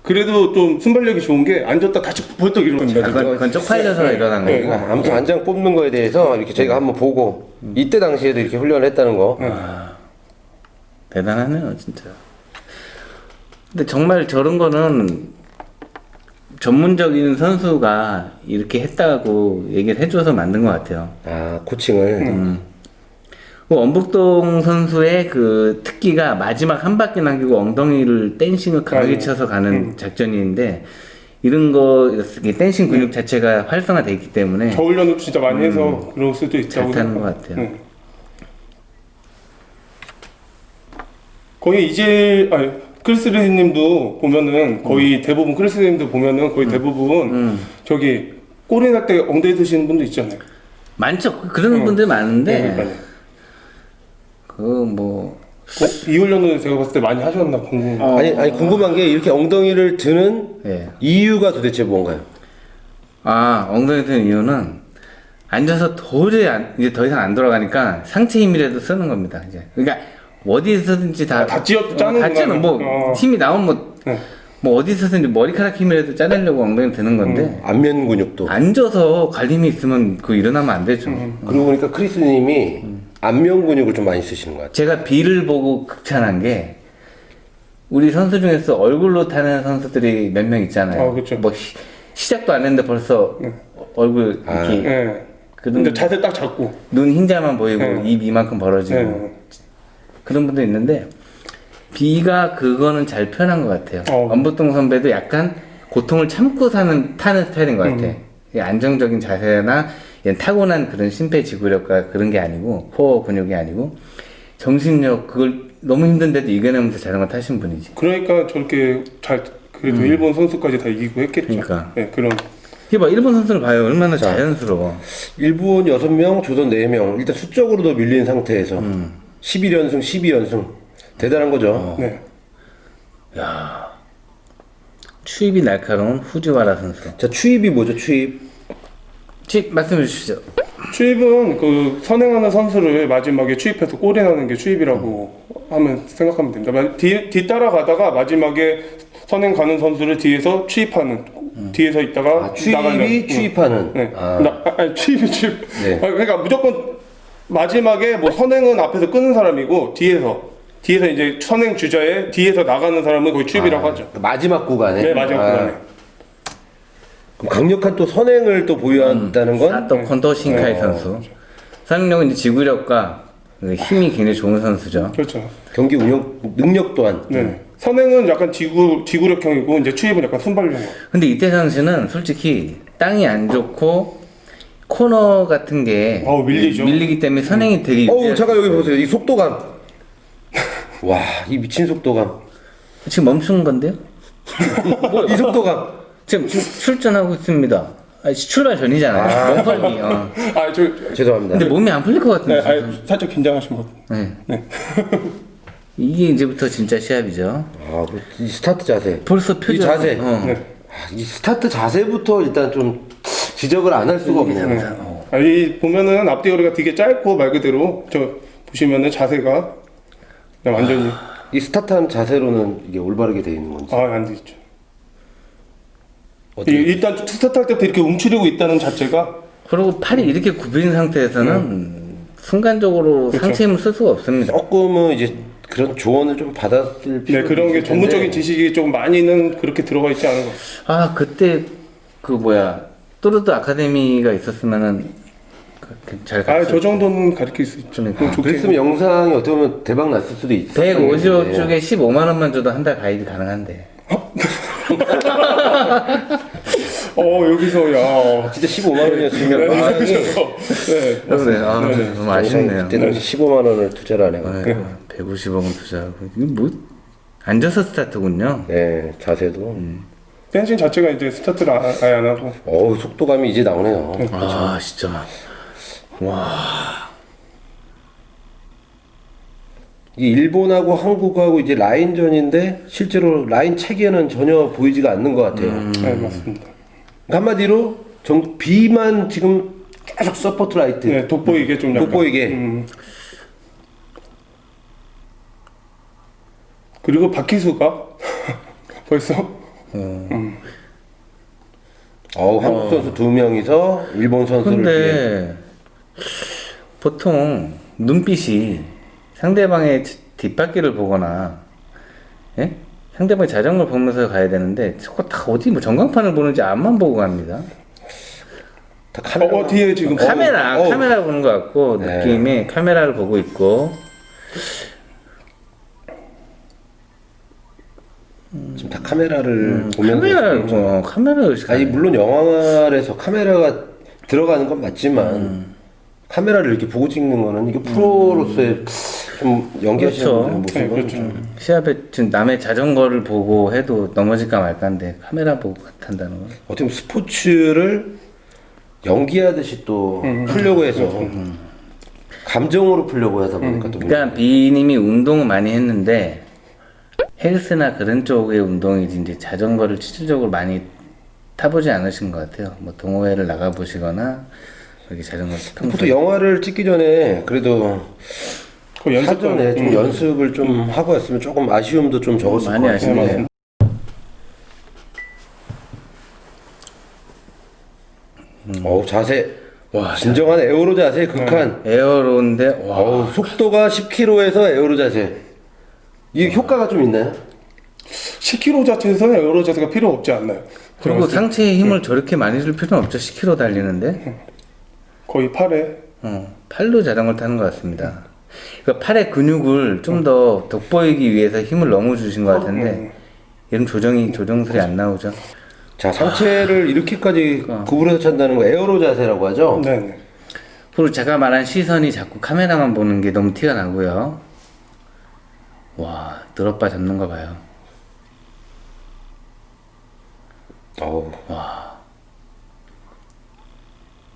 그래도 좀 순발력이 좋은 게 앉았다 다시 벌떡 일어납니다. 그건 쪽팔려서 일어난 거고. 그러니까 아무튼 안장 뽑는 거에 대해서 이렇게 저희가 한번 보고 이때 당시에도 이렇게 훈련을 했다는 거. 대단하네요, 진짜. 근데 정말 저런 거는 전문적인 선수가 이렇게 했다고 얘기를 해줘서 만든 것 같아요. 아 코칭을. 그 원북동 선수의 그 특기가 마지막 한 바퀴 남기고 엉덩이를 댄싱을 강하게 쳐서 가는 작전인데 이런 거 이렇게 댄싱 근육 자체가 활성화돼 있기 때문에 저 훈련을 진짜 많이 해서 그럴 수도 있다고 잘 타는 것 생각해요. 같아요. 거의 이제 크리스님도 보면은 거의 대부분 크리스님도 보면은 거의 대부분 저기 꼬리 날 때 엉덩이 드시는 분도 있잖아요. 많죠. 그런 분들 많은데 그러니까요. 그뭐 이 훈련을 제가 봤을 때 많이 하셨나 궁금해요. 아니 궁금한 게 이렇게 엉덩이를 드는 예. 이유가 도대체 뭔가요? 엉덩이 드는 이유는 앉아서 도저히 이제 더 이상 안 돌아가니까 상체 힘이라도 쓰는 겁니다. 이제 그러니까 어디서든지 다 짜는구나. 다 찌는 뭐 힘이 나오면 네. 뭐 어디서든지 머리카락 힘이라도 짜내려고 엉덩이 드는 건데 안면 근육도. 앉아서 갈림이 있으면 그거 일어나면 안 되죠. 그러고 보니까 크리스님이 안면 근육을 좀 많이 쓰시는 것 같아요. 제가 비를 보고 극찬한 게 우리 선수 중에서 얼굴로 타는 선수들이 몇 명 있잖아요. 그렇죠. 뭐 시작도 안 했는데 벌써 얼굴 이렇게 네. 그런 근데 자세 딱 잡고. 눈 흰자만 보이고 네. 입 이만큼 벌어지고 네. 그런 분도 있는데 비가 그거는 잘 표현한 것 같아요. 엄보동 선배도 약간 고통을 참고 타는 스타일인 것 같아. 이게 안정적인 자세나 얘는 타고난 그런 심폐지구력과 그런 게 아니고 코어 근육이 아니고 정신력 그걸 너무 힘든데도 이겨내면서 자전거 타신 분이지. 그러니까 저렇게 잘 그래도 일본 선수까지 다 이기고 했겠죠. 그러니까. 네, 그런. 이게 봐 일본 선수를 봐요. 얼마나 자연스러워. 일본 6명, 조선 4명. 일단 수적으로도 밀린 상태에서 11연승, 12연승. 대단한 거죠. 네. 야 추입이 날카로운 후지와라 선수. 자, 추입이 뭐죠, 추입? 추입 말씀해 주시죠. 추입은 그 선행하는 선수를 마지막에 추입해서 골이 나는 게 추입이라고 하면 생각하면 됩니다. 뒤 따라가다가 마지막에 선행 가는 선수를 뒤에서 추입하는 뒤에서 있다가 추입이 나가는. 추입하는. 네. 아, 추입이 추입. 네. 그러니까 무조건 마지막에 뭐 선행은 앞에서 끄는 사람이고 뒤에서 이제 선행 주자에 뒤에서 나가는 사람은 거의 추입이라고 하죠. 마지막 구간에. 네, 마지막 구간에. 그럼 강력한 또 선행을 또 보유한다는 건 사또 콘도 신카이 선수. 선행력은 이제 지구력과 그 힘이 굉장히 좋은 선수죠. 그렇죠. 경기 운영 능력 또한. 네. 선행은 약간 지구력형이고 이제 추입은 약간 순발력. 근데 이태 선수는 솔직히 땅이 안 좋고 코너 같은 게 밀리죠. 밀리기 때문에 선행이 되게 어우, 잠깐 여기 보세요. 이 속도감. 와, 이 미친 속도감. 지금 멈춘 건데요? 이 속도감. 지금 출전하고 있습니다. 출발 전이잖아요. 몸 풀기. 죄송합니다. 근데 몸이 안 풀릴 것 네, 같은데. 살짝 긴장하신 것 같아요. 네. 이게 이제부터 진짜 시합이죠. 아, 이 스타트 자세. 벌써 표정. 이 자세. 네. 이 스타트 자세부터 일단 좀 지적을 안 할 수가 없네요. 이 보면은 앞뒤 거리가 되게 짧고 말 그대로 저 보시면은 자세가 그냥 완전히 이 스타트한 자세로는 이게 올바르게 돼 있는 건지. 안 되죠. 어떻게? 일단 스타트할 때부터 이렇게 움츠리고 있다는 자체가 그리고 팔이 이렇게 굽인 상태에서는 순간적으로 그렇죠. 상체 힘을 쓸 수가 없습니다. 조금은 이제 그런 조언을 좀 받았을 필요가 그런 게 있을 텐데. 전문적인 지식이 좀 많이는 그렇게 들어가 있지 않은 것 같아요. 그때 또르드 아카데미가 있었으면은 잘 저 정도는 가르칠 수 있죠. 그러니까. 좋게. 그랬으면 영상이 어떻게 보면 대박 났을 수도 있어. 155쪽에 15만 원만 줘도 한 달 가입이 가능한데. 여기서 야 진짜 15만 원이었으면 영상이 네. 그래. 너무 아쉽네요. 그때 당시 15만 원을 투자를 안 해가지고. 150억은 투자하고. 이거 뭐 앉아서 스타트군요. 네, 자세도. 댄싱 자체가 이제 스타트를 아예 안 하고 어우, 속도감이 이제 나오네요. 진짜. 이 일본하고 한국하고 이제 라인전인데 실제로 라인 체계는 전혀 보이지가 않는 것 같아요. 네, 맞습니다. 한마디로 B만 지금 계속 서포트 라이트. 네, 돋보이게 좀 약간. 돋보이게. 그리고 박희수가 벌써 한국 선수 2명이서 일본 선수를 뒤에. 근데 보통 눈빛이 상대방의 뒷바퀴를 보거나, 예? 상대방의 자전거를 보면서 가야 되는데 저거 다 어디 뭐 전광판을 보는지 앞만 보고 갑니다. 다 카메라. 뒤에 지금 카메라 보는 것 같고 네. 느낌이 카메라를 보고 있고. 지금 다 카메라를 보면서. 카메라를 아니 물론 영화관에서 카메라가 들어가는 건 맞지만 카메라를 이렇게 보고 찍는 거는 이게 프로로서의 좀 연기하시는 그렇죠. 분들의 모습은 네, 그렇죠. 좀 시합에 지금 남의 자전거를 보고 해도 넘어질까 말까인데 카메라 보고 한다는 건. 어떻게 보면 스포츠를 연기하듯이 또 풀려고 해서 감정으로 풀려고 하다 보니까 또 그러니까 비님이 운동을 많이 했는데 헬스나 그런 쪽의 운동이지 이제 자전거를 실질적으로 많이 타보지 않으신 것 같아요. 뭐 동호회를 나가 보시거나 여기 자전거 보통 영화를 찍기 전에 그래도 그 연습 사전에 좀 연습을 좀 하고 왔으면 조금 아쉬움도 좀 적었을 것 많이 같아요. 아쉽네요. 자세. 와, 진정한 에어로 자세 극한. 에어로인데 와. 속도가 10km에서 에어로 자세. 이 효과가 좀 있나요? 10km 자체에서는 에어로 자세가 필요 없지 않나요? 그리고 상체에 힘을 저렇게 많이 줄 필요는 없죠. 10km 달리는데. 거의 팔에 팔로 자전거를 타는 것 같습니다. 그러니까 팔의 근육을 좀 더 돋보이기 위해서 힘을 너무 주신 것 같은데 이런 조정술이 안 나오죠. 자, 상체를 이렇게까지 구부려서 찬다는 거 에어로 자세라고 하죠? 네. 그리고 제가 말한 시선이 자꾸 카메라만 보는 게 너무 티가 나고요. 와, 늘어빠 잡는 거 봐요. 와.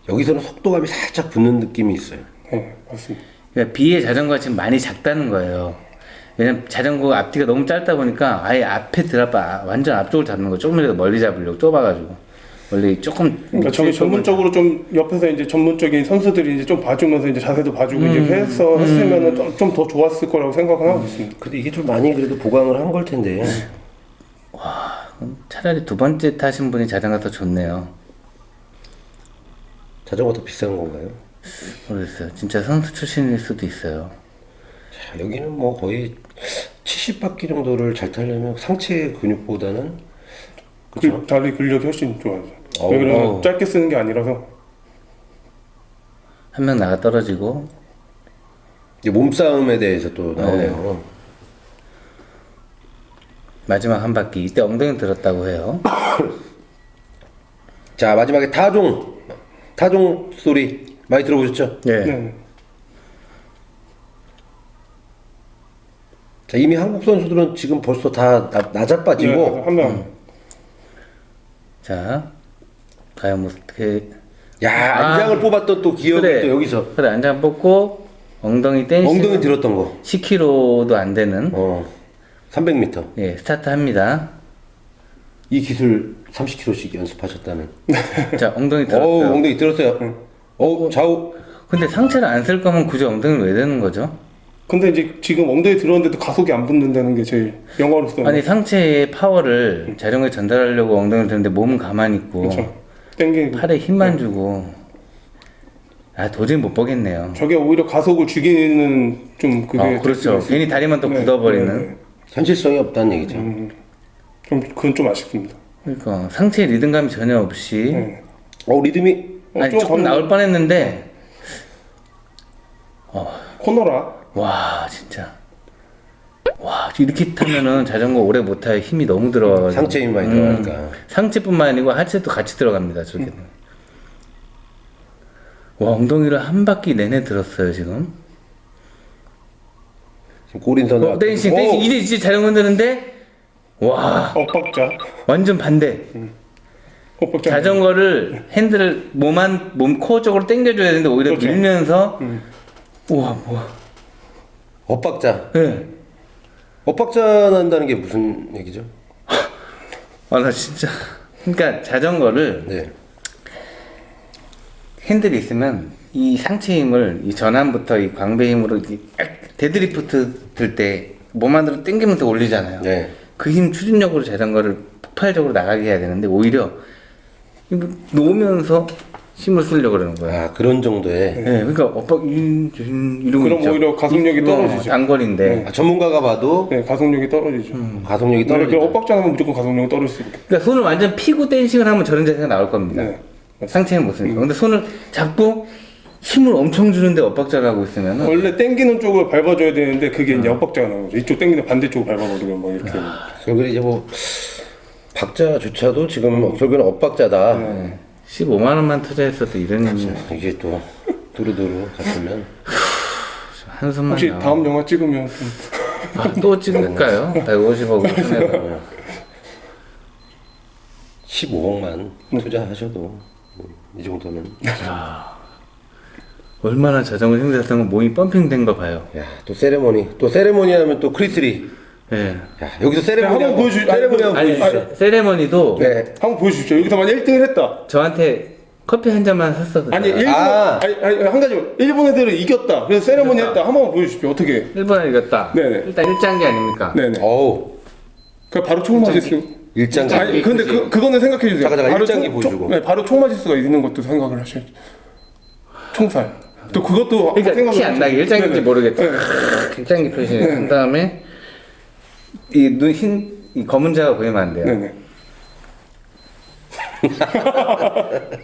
여기서는 속도감이 살짝 붙는 느낌이 있어요. 네, 맞습니다. 그러니까 B의 자전거가 지금 많이 작다는 거예요. 왜냐면 자전거 앞뒤가 너무 짧다 보니까 아예 앞에 들어봐 완전 앞쪽을 잡는 거 조금이라도 멀리 잡으려고 좁아가지고 멀리 조금 그러니까 저기 전문적으로 좀 옆에서 이제 전문적인 선수들이 이제 좀 봐주면서 이제 자세도 봐주고 이제 해서 했으면은 좀 더 좋았을 거라고 생각을 하고 있습니다. 근데 이게 좀 많이 그래도 보강을 한 걸 텐데. 차라리 두 번째 타신 분이 자전거 더 좋네요. 자전거 더 비싼 건가요? 모르겠어요. 진짜 선수 출신일 수도 있어요. 자, 여기는 뭐 거의 70바퀴 정도를 잘 타려면 상체 근육보다는 그렇죠? 다리 근력이 훨씬 좋아요. 어우, 왜 그러면 어우. 짧게 쓰는 게 아니라서 한 명 나가 떨어지고 이제 몸싸움에 대해서 또 나오네요. 마지막 한 바퀴 이때 엉덩이 들었다고 해요. 자, 마지막에 타종 소리 많이 들어보셨죠? 네. 네. 자, 이미 한국 선수들은 지금 벌써 다 낮아빠지고 네, 한 명. 자, 과연 뭐 어떻게 야, 안장을 뽑았던 또 기억이 그래. 또 여기서 그래 안장 뽑고 엉덩이 댄시 엉덩이 들었던 거. 10kg도 안 되는 300m. 예, 스타트 합니다. 이 기술 30km씩 연습하셨다는. 자, 엉덩이 어우, 들었어요. 엉덩이 들었어요. 좌우. 근데 상체를 안 쓸 거면 굳이 엉덩이를 왜 대는 거죠? 근데 이제 지금 엉덩이 들었는데도 가속이 안 붙는다는 게 제일 영화로서 아니 상체의 파워를 자전거에 전달하려고 엉덩이를 드는데 몸은 가만히 있고 그렇죠. 땡기고 팔에 힘만 주고 아 도저히 못 보겠네요. 저게 오히려 가속을 죽이는 좀 그게 그렇죠. 괜히 다리만 또 네, 굳어버리는. 네, 현실성이 없다는 얘기죠. 좀 그건 좀 아쉽습니다. 그러니까 상체에 리듬감이 전혀 없이 네. 리듬이 아니 좀 조금 나올 뻔했는데 코너라 와 진짜 와 이렇게 타면은 자전거 오래 못 타요. 힘이 너무 들어가가지고 상체 힘 많이 들어가니까. 상체뿐만 아니고 하체도 같이 들어갑니다. 저기는 와 엉덩이를 한 바퀴 내내 들었어요 지금. 지금 골인선을 댄싱 이제 자전거 드는데 와 엇박자 완전 반대. 엇박자. 자전거를 핸들을 몸 코어 쪽으로 당겨줘야 되는데 오히려 그렇죠. 밀면서 우와 뭐야. 엇박자. 네. 엇박자 난다는 게 무슨 얘기죠? 아 나 진짜. 그러니까 자전거를 네. 핸들이 있으면 이 상체 힘을 이 전환부터 이 광배 힘으로 이렇게 데드리프트 들 때 몸 안으로 당기면서 올리잖아요. 네. 그 힘 추진력으로 자전거를 폭발적으로 나가게 해야 되는데 오히려 이거 놓으면서 힘을 쓰려고 그러는 거야. 아, 그런 정도의. 네, 그러니까 엇박 이러고 그럼 있죠. 오히려 가속력이 떨어지죠. 단거리인데. 아, 전문가가 봐도 네, 가속력이 떨어지죠. 가속력이 네, 떨어진다. 엇박자 하면 무조건 가속력이 떨어질 수 있게. 그러니까 손을 완전 피고 댄싱을 하면 저런 자세가 나올 겁니다. 네. 상체는 못 쓰니까. 근데 손을 잡고 힘을 엄청 주는데 엇박자를 하고 있으면은 원래 땡기는 쪽을 밟아줘야 되는데 그게 이제 엇박자가 나오죠. 이쪽 땡기는 반대쪽을 밟아버리면 뭐 이렇게. 결국에 이제 뭐 박자조차도 지금 결국에는 엇박자다. 15만 원만 투자했어도 이런 이게 또 두루두루 갔으면 한숨만 혹시 나와. 다음 영화 찍으면 좀 아, 또 찍을까요? 150억 투자해서 15억만 투자하셔도 이 정도는. 얼마나 자전거 생산성은 몸이 펌핑된 거 봐요. 야, 또 세레모니 하면 또 크리스리. 예. 야, 여기서 세레모니 한번 하고, 보여주- 세레모니 하고 아니 세레머니도 네. 한번 보여주십시오. 여기서 만약 1등을 했다. 저한테 커피 한 잔만 샀어도 아니 돼요. 일본 아. 아니 한 가지 일본 애들은 이겼다. 그래서 세레모니 했다. 한번 보여주십시오. 어떻게? 일본에 이겼다. 네네. 일단 1장기 아닙니까? 네네. 어우, 그 바로 총 맞을 수. 일장기. 아니 근데 그거는 생각해 주세요. 잠깐, 바로 일장기 총- 보여주고. 네, 바로 총 맞을 수가 있는 것도 생각을 하셔야죠. 총살. 또 그것도 그러니까 생각을 티 안 나게 1장기인지 네네. 모르겠다. 네. 1장기 표시한 다음에 이 검은 자가 보이면 안 돼요. 네네.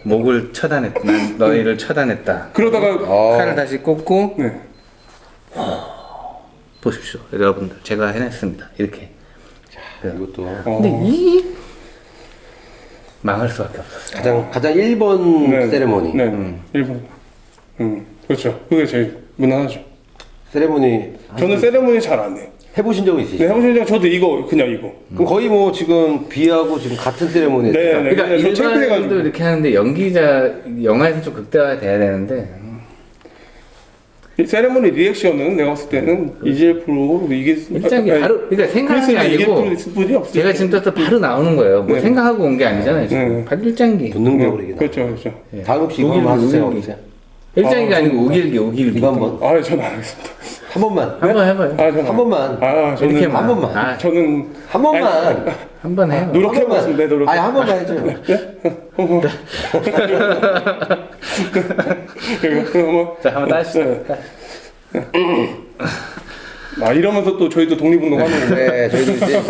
목을 처단했다. 난 너희를 처단했다. 그러다가 칼을 다시 꽂고 네. 보십시오. 여러분들 제가 해냈습니다. 이렇게. 이것도 근데 이 망할 수밖에 없었어요. 가장 1번 세레모니. 네. 일본. 그렇죠. 그게 제일 무난하죠. 세레모니 저는 세레모니 잘 안 해요. 해보신 적은 네, 있으시죠? 해보신 적 저도 이거 그냥 이거. 그럼 거의 뭐 지금 비하고 지금 같은 세레모니. 네, 네. 그러니까 그냥 저 일반인도 창피해가지고. 이렇게 하는데 연기자 영화에서 좀 극대화 돼야 되는데 이 세레모니 리액션은 내가 봤을 때는 이질 프로 이게 일장기 바로 그러니까 생각한 게 크리스는 이길 아니고 프로 분이 없어요. 제가 지금 떴을 때 바로 나오는 거예요. 뭐 네. 생각하고 온 게 아니잖아요. 지금 네. 바로 일장기. 본능적으로 이게. 그렇죠, 그렇죠. 다음 혹시 이거 한번 하실 생각 없으세요? 일장기가 아니고 우길기 우길기. 이거 한번 아, 저는 안 하겠습니다. 한 번만. 한번 해봐요. 아, 저는 한 번만. 아, 저는 이렇게 한 번만. 아, 저는 한 번만. 한번 해요. 노력해봤습니다. 네, 노력. 아니 한 번만 해줘요. 그럼 자, 한번 따시죠. 이러면서 또 저희도 독립운동하는 거예요. 네, 저희도 이제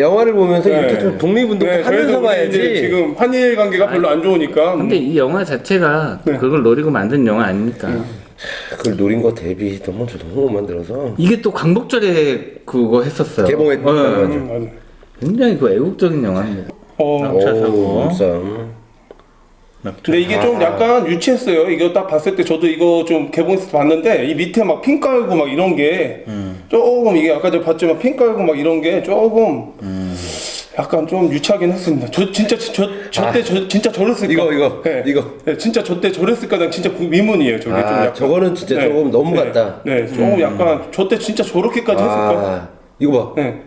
영화를 보면서 네. 이렇게 좀 독립운동 네, 하면서 저희도 봐야지. 이제 지금 한일 관계가 별로 안 좋으니까. 근데 이 영화 자체가 네. 그걸 노리고 만든 영화 아닙니까? 그걸 노린 거 대비 너무 못 만들어서 이게 또 광복절에 그거 했었어요. 개봉했다. 네. 맞아. 굉장히 그 애국적인 영화입니다. 어, 차 사고. 몸싸움. 근데 이게 좀 약간 유치했어요. 이거 딱 봤을 때 저도 이거 좀 개봉해서 봤는데 이 밑에 막 핀 깔고 막 이런 게 조금 이게 아까 제가 봤지만 핀 깔고 막 이런 게 조금 약간 좀 유치하긴 했습니다. 저 진짜 저때 진짜 저랬을까? 이거. 네, 진짜 저때 저랬을까? 난 진짜 그 의문이에요. 저게 좀 약간. 저거는 진짜 네. 조금 너무 네. 같다. 네, 조금 약간 저때 진짜 저렇게까지 했을까? 이거 봐. 네.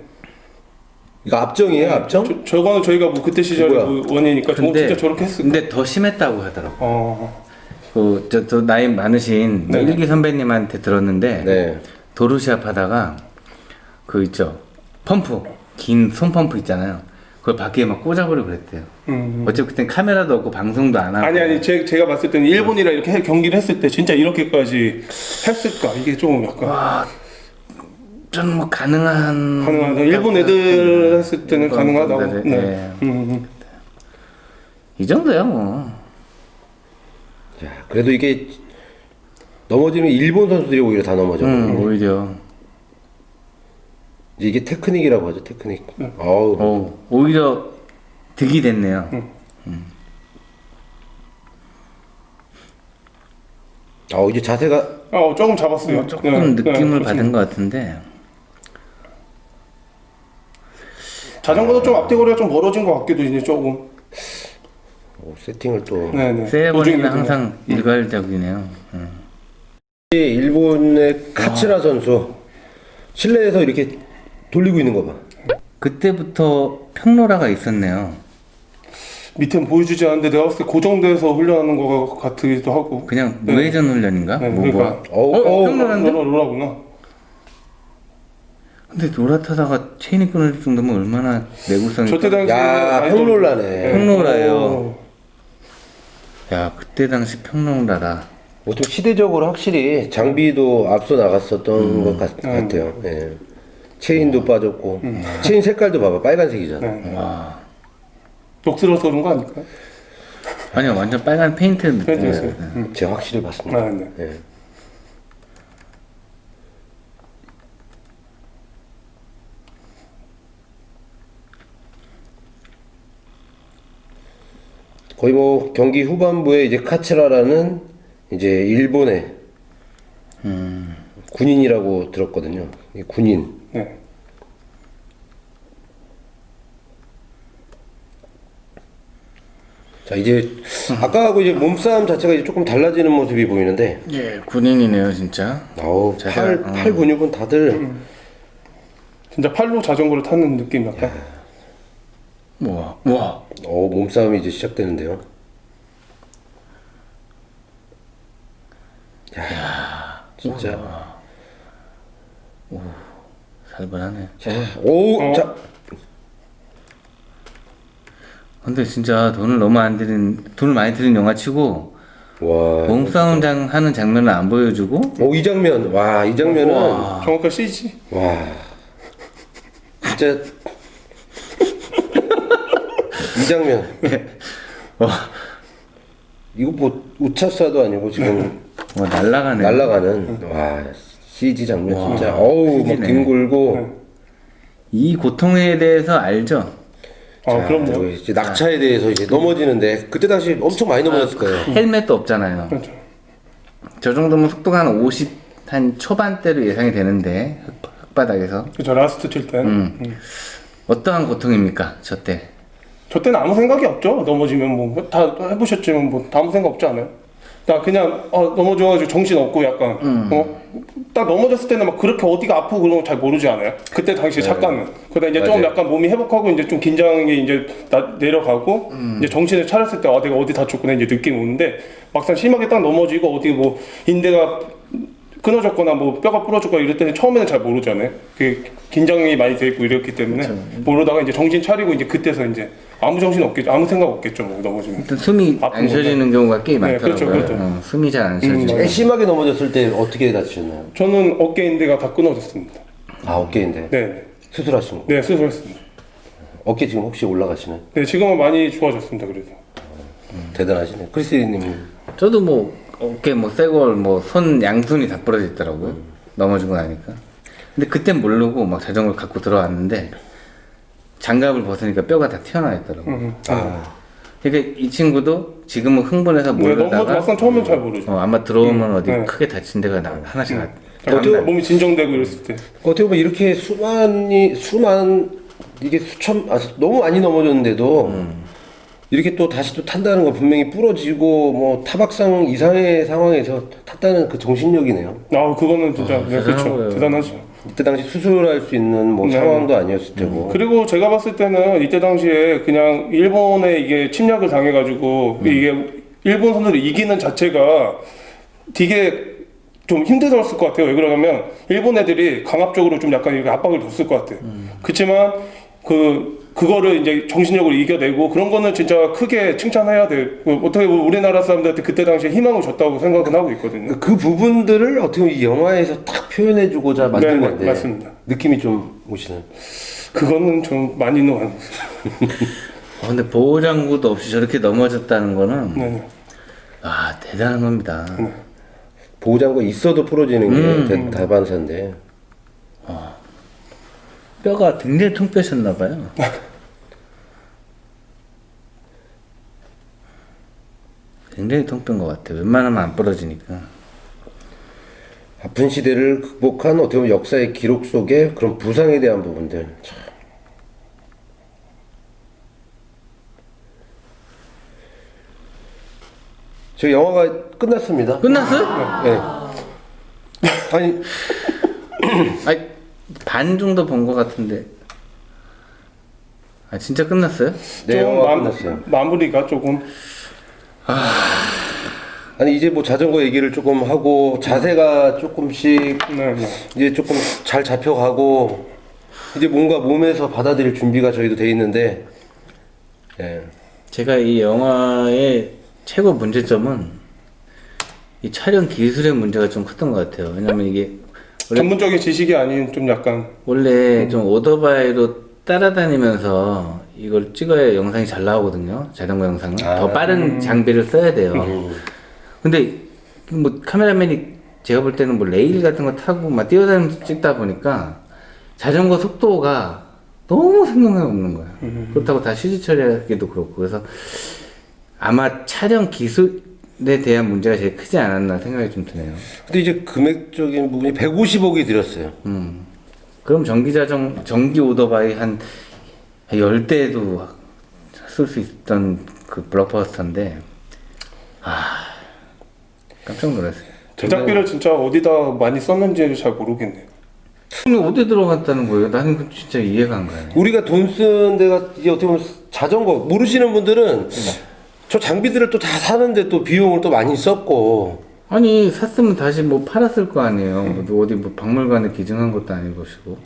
이거 앞정이에요, 앞정? 저거는 저희가 뭐 그때 시절 뭐야? 그 원이니까 저거 진짜 저렇게 했을까? 근데 더 심했다고 하더라고. 어. 나이 많으신 네. 일기 선배님한테 들었는데 네. 도로시합 하다가 그 있죠 펌프 긴 손펌프 있잖아요. 그걸 바퀴에 막 꽂아버리고 그랬대요. 어차피 그땐 카메라도 없고 방송도 안 하고. 아니 제가 봤을 때는 일본이랑 이렇게 경기를 했을 때 진짜 이렇게까지 했을까? 이게 좀 약간 좀 뭐 가능하다. 일본 애들 했을 때는 가능하다고. 네. 네. 이 정도야 뭐. 야, 그래도 이게 넘어지면 일본 선수들이 오히려 다 넘어져. 오히려. 이게 테크닉이라고 하죠, 테크닉. 어우. 오히려 득이 됐네요. 이제 자세가 조금 잡았어요. 조금 네, 느낌을 네, 받은 것 같은데. 자전거도 좀 앞뒤거리가 좀 멀어진 것 같기도 이제 조금. 세팅을 또 네네. 세레머니는 항상 일괄적이네요. 일본의 카츠라 선수 실내에서 이렇게 돌리고 있는 거 봐. 그때부터 평로라가 있었네요. 밑에는 보여주지 않는데 내가 봤을 때 고정돼서 훈련하는 거 같기도 하고. 그냥 무회전 훈련인가? 네, 뭐가? 그러니까. 평로란데? 로라구나. 근데 올라타다가 체인이 끊어질 정도면 얼마나 내구성이 저때 당시 야, 평롤라네. 평로라요. 야, 그때 당시 평로라라. 뭐 좀 시대적으로 확실히 장비도 앞서 나갔었던 것 같아요. 예. 체인도 빠졌고 체인 색깔도 봐봐 빨간색이잖아. 네. 와. 녹슬어서 그런 거 아닐까요? 아니요, 완전 빨간 페인트 느낌. 페인트 있어요. 제가 확실히 봤습니다. 아, 네. 예. 거의 뭐 경기 후반부에 이제 카츠라라는 이제 일본의 군인이라고 들었거든요. 이 군인. 네. 자 이제 아까하고 이제 몸싸움 자체가 이제 조금 달라지는 모습이 보이는데, 예, 군인이네요, 진짜. 아우 팔 근육은 다들 진짜 팔로 자전거를 타는 느낌 약간. 와, 와. 몸싸움이 이제 시작되는데요. 야, 진짜. 살벌하네. 자, 근데 진짜 돈을 많이 들인 영화치고 와. 몸싸움 하는 장면을 안 보여주고 이 장면, 이 장면은 정확한 CG. 와, 진짜 이 장면. 이거 뭐 우차사도 아니고 지금 날라가네. 날아가는 CG 장면 진짜 어우 막 CG 네. 뒹굴고 이 고통에 대해서 알죠? 그럼요. 이제 낙차에 대해서 이제 넘어지는데 그때 당시 엄청 많이 넘어졌을 거예요. 헬멧도 없잖아요. 그렇죠. 저 정도면 속도가 한 50, 한 초반대로 예상이 되는데 흙바닥에서 그죠, 라스트 칠 때. 어떠한 고통입니까? 저 때. 저 때는 아무 생각이 없죠. 넘어지면 뭐 다 해보셨지만 뭐 아무 생각 없지 않아요? 나 그냥 넘어져가지고 정신 없고 약간 딱 넘어졌을 때는 막 그렇게 어디가 아프고 그런 거 잘 모르지 않아요? 그때 당시에 잠깐은. 그러다 이제 좀 맞아요. 약간 몸이 회복하고 이제 좀 긴장이 이제 내려가고 이제 정신을 차렸을 때 내가 어디 다쳤구나 이제 느낌이 오는데 막상 심하게 딱 넘어지고 어디 뭐 인대가 끊어졌거나 뭐 뼈가 부러졌거나 이럴 때는 처음에는 잘 모르잖아요. 그 긴장이 많이 돼 있고 이렇기 때문에 모르다가 이제 정신 차리고 이제 그때서 이제 아무 정신 없겠죠. 아무 생각 없겠죠. 뭐 넘어지면. 일단 숨이 아픈 안 쉬어지는 경우가 꽤 네, 많더라고요. 그렇죠. 숨이 잘 안 쉬어지죠. 제일 심하게 넘어졌을 때 어떻게 다치셨나요? 저는 어깨 인대가 다 끊어졌습니다. 어깨인데 네, 수술하신 거. 네 수술했습니다. 어깨 지금 혹시 올라가시나요? 네, 지금은 많이 좋아졌습니다. 그래도. 대단하시네. 크리스리님. 저도 뭐 어깨 뭐 쇄골 뭐 손 양손이 다 부러져 있더라고요. 넘어지고 나니까. 근데 그땐 모르고 막 자전거를 갖고 들어왔는데 장갑을 벗으니까 뼈가 다 튀어나와 있더라고요. 그러니까 이 친구도 지금은 흥분해서 네, 너무 모르다가 막상 처음엔 잘 모르죠. 아마 들어오면 어디 네. 크게 다친 데가 하나씩 어떻게 몸이 진정되고 이랬을 때. 어떻게 보면 이렇게 수만 이게 수천 너무 많이 넘어졌는데도 이렇게 또 다시 또 탄다는 건 분명히 부러지고 뭐 타박상 이상의 상황에서 탔다는 그 정신력이네요. 그거는 진짜 네, 대단한 그렇죠. 거예요. 대단하죠. 이때 당시 수술할 수 있는 뭐 네. 상황도 아니었을 테고. 그리고 제가 봤을 때는 이때 당시에 그냥 일본에 이게 침략을 당해가지고 이게 일본 선수를 이기는 자체가 되게 좀 힘들었을 것 같아요. 왜 그러냐면 일본 애들이 강압적으로 좀 약간 이렇게 압박을 줬을 것 같아요. 그렇지만 그거를 이제 정신력으로 이겨내고 그런 거는 진짜 크게 칭찬해야 돼. 어떻게 보면 우리나라 사람들한테 그때 당시에 희망을 줬다고 생각은 하고 있거든요. 그 부분들을 어떻게 보면 이 영화에서 딱 표현해주고자 만든 네, 건데 맞습니다. 느낌이 좀 오시나요? 그거는 좀 많이는 안. 근데 보호장구도 없이 저렇게 넘어졌다는 거는 네. 대단한 겁니다. 보호장구 있어도 부러지는 게 다반사인데. 뼈가 굉장히 통뼈셨나 봐요. 굉장히 통뼈인 것 같아요. 웬만하면 안 부러지니까. 아픈 시대를 극복한 어떻게 보면 역사의 기록 속에 그런 부상에 대한 부분들 참. 저 영화가 끝났습니다. 끝났어요? 네. 아니 아니 반 정도 본 것 같은데. 아 진짜 끝났어요? 네, 영화가 끝났어요. 마무리가 조금 아니 이제 뭐 자전거 얘기를 조금 하고 자세가 조금씩 네. 이제 조금 잘 잡혀가고 이제 뭔가 몸에서 받아들일 준비가 저희도 돼 있는데 예. 제가 이 영화의 최고 문제점은 이 촬영 기술의 문제가 좀 컸던 것 같아요. 왜냐면 이게 전문적인 지식이 아닌 좀 약간 원래 좀 오토바이로 따라다니면서 이걸 찍어야 영상이 잘 나오거든요. 자전거 영상은 더 빠른 장비를 써야 돼요. 근데 뭐 카메라맨이 제가 볼 때는 뭐 레일 같은 거 타고 막 뛰어다니면서 찍다 보니까 자전거 속도가 너무 생각나는 없는 거야. 그렇다고 다 CG 처리하기도 그렇고 그래서 아마 촬영 기술에 대한 문제가 제일 크지 않았나 생각이 좀 드네요. 근데 이제 금액적인 부분이 150억이 들였어요. 그럼 전기 오토바이 한 10대도 쓸 수 있던 그 블록버스터인데 깜짝 놀랐어요. 제작비를 진짜 어디다 많이 썼는지를 잘 모르겠네요. 근데 어디 들어갔다는 거예요? 나는 그 진짜 이해가 안 가요. 우리가 돈 쓴 데가 이제 어떻게 보면 자전거 모르시는 분들은 저 장비들을 또 다 사는데 또 비용을 또 많이 썼고 아니 샀으면 다시 뭐 팔았을 거 아니에요. 뭐 어디 뭐 박물관에 기증한 것도 아니고 시고.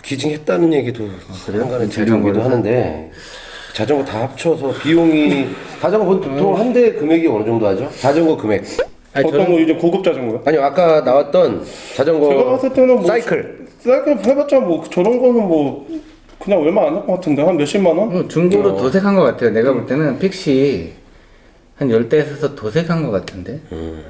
기증했다는 얘기도 그래요? 한간에 자전거를 들리기도 하는데 자전거 다 합쳐서 비용이 자전거 보통 한 대 금액이 어느 정도 하죠? 자전거 금액 어떤 거 이제 고급 자전거요? 아니요 아까 나왔던 자전거 제가 봤을 때는 뭐 사이클 사이클 해봤자 뭐 저런 거는 뭐 그냥 얼마 안 할 것 같은데 한 몇십만 원? 중고로 도색한 것 같아요. 내가 볼 때는 픽시 한 10대에 서서 도색한 것 같은데.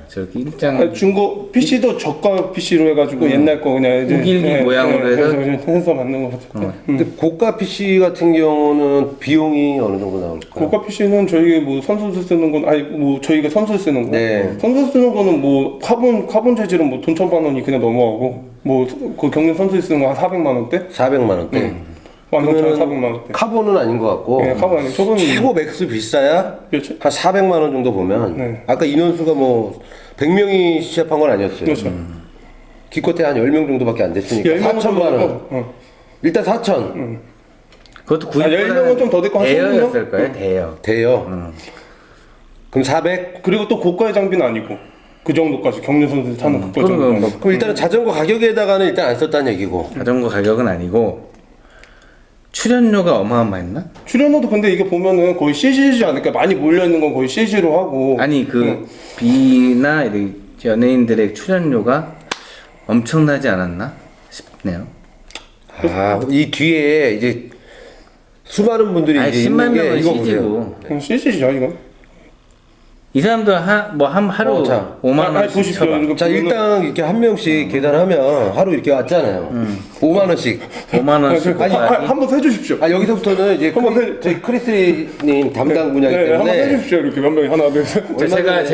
저렇게 일장 아니, 중고 PC도 저가 PC로 해가지고 옛날 거 그냥 이제 우길기 모양으로 해서 만든 것 같아요. 근데 고가 PC 같은 경우는 비용이 어느 정도 나올까요? 고가 PC는 저희 뭐 선수 쓰는 건 아니 뭐 저희가 선수 쓰는 거. 네. 선수 쓰는 거는 뭐 카본 재질은 뭐 돈 1,000만 원이 그냥 넘어가고 뭐 그 경륜 선수 쓰는 거 한 400만 원대? 400만 원대 15,400만 원대. 카본은 아닌 것 같고 네, 카본 아니고 저거는 최고 맥스 비싸야 몇죠? 한 400만 원 정도 보면 네. 아까 인원수가 뭐 100명이 시합한 건 아니었어요. 그렇죠. 기껏해 한 10명 정도밖에 안 됐으니까 10명 4천만 원. 어. 일단 4천. 그것도 아, 10명은 좀 더 될거 한 대여였을 거예요. 대여. 돼요. 그럼 400? 그리고 또 고가의 장비는 아니고 그 정도까지 경륜 선수 타는 그거 그러면 정도. 뭐 그럼 일단은 자전거 가격에다가는 일단 안 썼다는 얘기고. 자전거 가격은 아니고 출연료가 어마어마했나? 출연료도 근데 이게 보면은 거의 CG지 않을까? 많이 몰려 있는 건 거의 CG로 하고. 아니 그 B나 이 연예인들의 출연료가 엄청나지 않았나 싶네요. 아, 이 뒤에 이제 수많은 분들이 아니 이제 10만 있는 게 명은 이거 보세요. CG고 CG죠 이건. 이 사람들 한 하루 자. 5만 아니, 원씩 보십시오. 쳐봐. 이거 자, 보면은- 일단 이렇게 한 명씩 계산하면 하루 이렇게 왔잖아요. 5만 원씩. 5만 원씩 아니, 곱하기 한번 세주십시오. 아, 여기서부터는 이제 한번 저희 크리스님 담당 분야이기 네, 한번 때문에 세주십시오. 이렇게 몇 명이 하나 둘 셋. 자,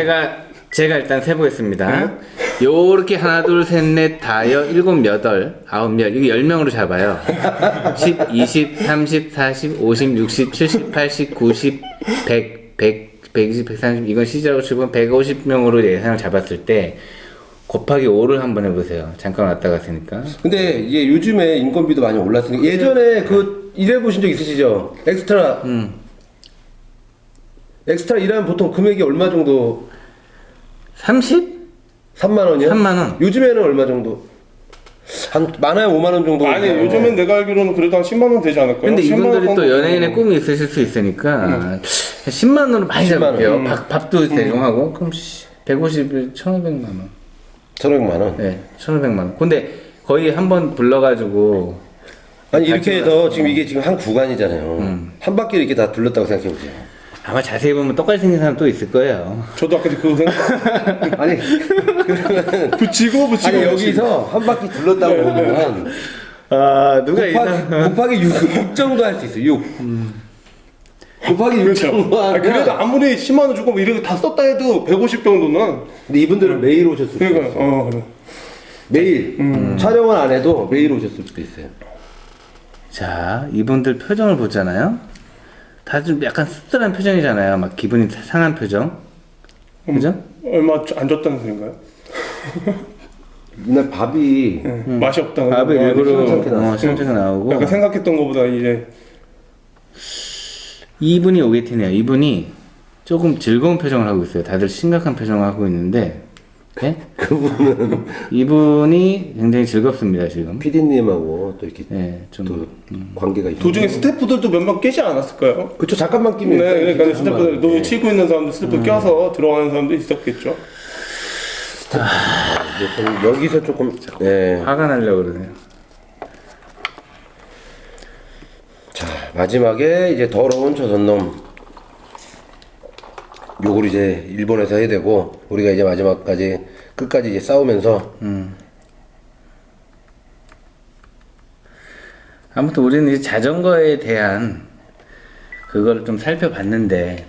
제가 일단 세보겠습니다. 요렇게 하나, 둘, 셋, 넷, 다여, 일곱, 여덟, 아홉, 열. 이게 10명으로 잡아요. 10, 20, 30, 40, 50, 60, 70, 80, 90, 100, 120, 130. 이건 CG라고 치고 150명으로 예상을 잡았을 때 곱하기 5를 한번 해보세요. 잠깐 왔다 갔으니까. 근데 이게 요즘에 인건비도 많이 올랐으니까 예전에 그 일해보신 적 있으시죠? 엑스트라. 엑스트라 일하면 보통 금액이 얼마 정도? 30? 3만 원이요? 3만 원. 요즘에는 얼마 정도? 한 많아야 5만 원 정도. 아니 요즘엔 내가 알기로는 그래도 한 10만 원 되지 않을까요? 근데 10만 원 이분들이 또 정도 연예인의 꿈이 있으실 수 있으니까 10만 원으로 많이 10만 원. 잡을게요. 밥도 대용하고 그럼 150일 1,500만 원. 1,500만 원. 네, 1,500만 원. 근데 거의 한 번 불러가지고 아니 이렇게 해서 지금 이게 지금 한 구간이잖아요. 한 바퀴 이렇게 다 둘렀다고 생각해 보세요. 아마 자세히 보면 똑같이 생긴 사람 또 있을 거예요. 저도 아까 그거 생각. 아니 그러면 붙이고 아니 여기서 한 바퀴 둘렀다고 보면 아 누가 곱하기 6 정도 할 수 있어. 6. 곱하기 6 정도 아, 그래도 하면. 아무리 10만 원 주고 뭐 이렇게 다 썼다 해도 150 정도는. 근데 이분들은 매일 오셨을 수도 그러니까 있어요. 그래. 매일 촬영을 안 해도 매일 오셨을 수도 있어요. 자 이분들 표정을 보잖아요. 다 좀 약간 씁쓸한 표정이잖아요. 막 기분이 상한 표정. 그죠? 얼마 안 줬다는 소린가요? 이날 밥이 맛이 없다는 밥을 거. 일부러 시원찮게 나왔어. 시원찮게 나오고 약간 생각했던 것보다 이제 이분이 오게티네요. 이분이 조금 즐거운 표정을 하고 있어요. 다들 심각한 표정을 하고 있는데 네? 그분은 이분이 굉장히 즐겁습니다 지금. PD님하고 또 이렇게 네, 좀 또 관계가 있어요. 도중에 스태프들도 몇 명 깨지 않았을까요? 그쵸, 잠깐만 끼면 네, 일단 그러니까 이렇게 스태프들 한번, 노 예. 치고 있는 사람들 스태프 껴서 들어가는 사람도 있었겠죠. 이제 좀 여기서 조금 예. 화가 나려고 그러네요. 자, 마지막에 이제 더러운 저 선놈 요걸 이제 일본에서 해야 되고 우리가 이제 마지막까지 끝까지 이제 싸우면서 아무튼 우리는 이제 자전거에 대한 그걸 좀 살펴봤는데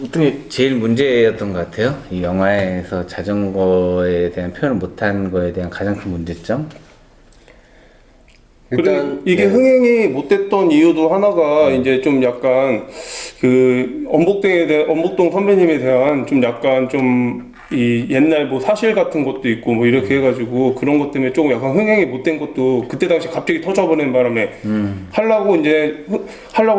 어떻게 제일 문제였던 것 같아요. 이 영화에서 자전거에 대한 표현을 못한 거에 대한 가장 큰 문제점. 그리고 이게 예. 흥행이 못됐던 이유도 하나가 이제 좀 약간 그 엄복동 선배님에 대한 좀 약간 좀 이 옛날 뭐 사실 같은 것도 있고 뭐 이렇게 해가지고 그런 것 때문에 조금 약간 흥행이 못된 것도 그때 당시 갑자기 터져버리는 바람에 하려고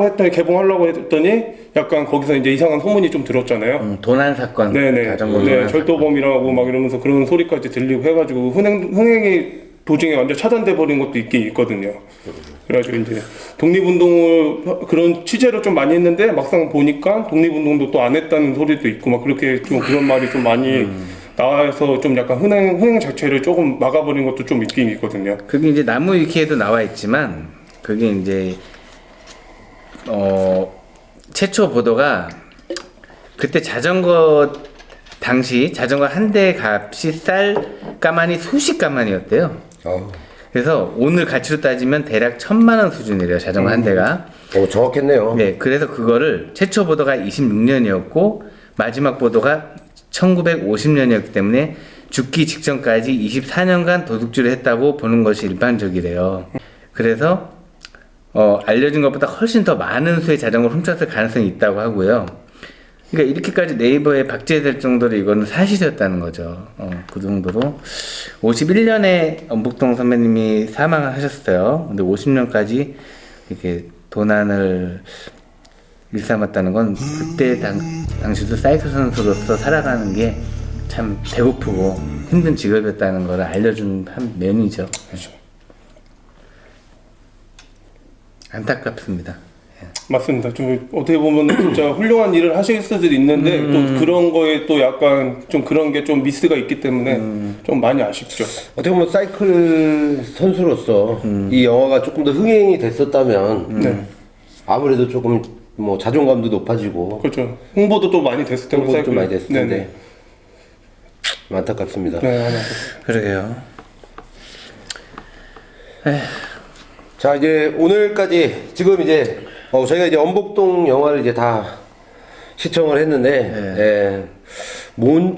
했더니 개봉하려고 했더니 약간 거기서 이제 이상한 소문이 좀 들었잖아요. 도난 사건, 네네. 자전거 네, 도난 절도범이라고 막 이러면서 그런 소리까지 들리고 해가지고 흥행이 도중에 완전 차단돼 버린 것도 있긴 있거든요. 그래가지고 이제 독립운동을 그런 취재를 좀 많이 했는데 막상 보니까 독립운동도 또 안 했다는 소리도 있고 막 그렇게 좀 그런 말이 좀 많이 나와서 좀 약간 흥행 자체를 조금 막아버린 것도 좀 있긴 있거든요. 그게 이제 나무 위키에도 나와 있지만 그게 이제 최초 보도가 그때 당시 자전거 한 대 값이 쌀 가만이 수십 가만이었대요. 아우, 그래서 오늘 가치로 따지면 대략 1,000만 원 수준이래요. 자전거 한 대가. 정확했네요. 네, 그래서 그거를 최초 보도가 26년이었고 마지막 보도가 1950년이었기 때문에 죽기 직전까지 24년간 도둑질을 했다고 보는 것이 일반적이래요. 그래서 알려진 것보다 훨씬 더 많은 수의 자전거를 훔쳤을 가능성이 있다고 하고요. 그러니까 이렇게까지 네이버에 박제될 정도로 이거는 사실이었다는 거죠. 그 정도로 51년에 엄복동 선배님이 사망을 하셨어요. 근데 50년까지 이렇게 도난을 일삼았다는 건 그때 당시도 사이클 선수로서 살아가는 게 참 배고프고 힘든 직업이었다는 걸 알려준 한 면이죠. 그렇죠. 안타깝습니다. 맞습니다. 좀 어떻게 보면 진짜 훌륭한 일을 하실 수도 있는데 또 그런 거에 또 약간 좀 그런 게 좀 미스가 있기 때문에 좀 많이 아쉽죠. 어떻게 보면 사이클 선수로서 이 영화가 조금 더 흥행이 됐었다면 네. 아무래도 조금 뭐 자존감도 높아지고 그렇죠. 홍보도 또 많이 됐을 테고 홍보도 좀 많이 됐을 텐데 네네. 안타깝습니다. 네, 그러게요. 자, 이제 오늘까지 지금 이제 저희가 이제 엄복동 영화를 이제 다 시청을 했는데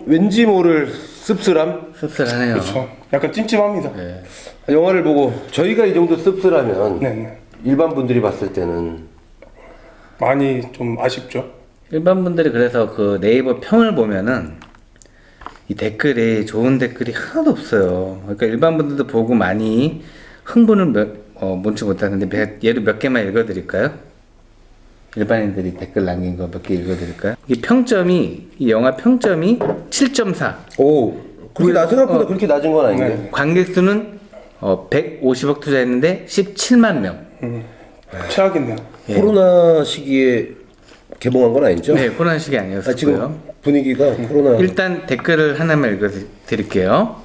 왠지 모를 씁쓸함. 씁쓸하네요. 그렇죠. 약간 찜찜합니다. 네. 영화를 보고 저희가 이 정도 씁쓸하면 네네. 일반 분들이 봤을 때는 많이 좀 아쉽죠. 일반 분들이 그래서 그 네이버 평을 보면은 이 댓글이 좋은 댓글이 하나도 없어요. 그러니까 일반 분들도 보고 많이 흥분을 몬지 못하는데 얘를 몇 개만 읽어드릴까요? 일반인들이 댓글 남긴 거 몇 개 읽어드릴까요? 이 평점이 이 영화 평점이 7.4. 오, 그렇게 생각보다 그렇게 낮은 건 아닌데. 네. 관객 수는 150억 투자했는데 17만 명. 최악이네요. 코로나 시기에 개봉한 건 아니죠? 네, 코로나 시기 아, 아니었고요. 지금 분위기가 코로나. 일단 댓글을 하나만 읽어드릴게요.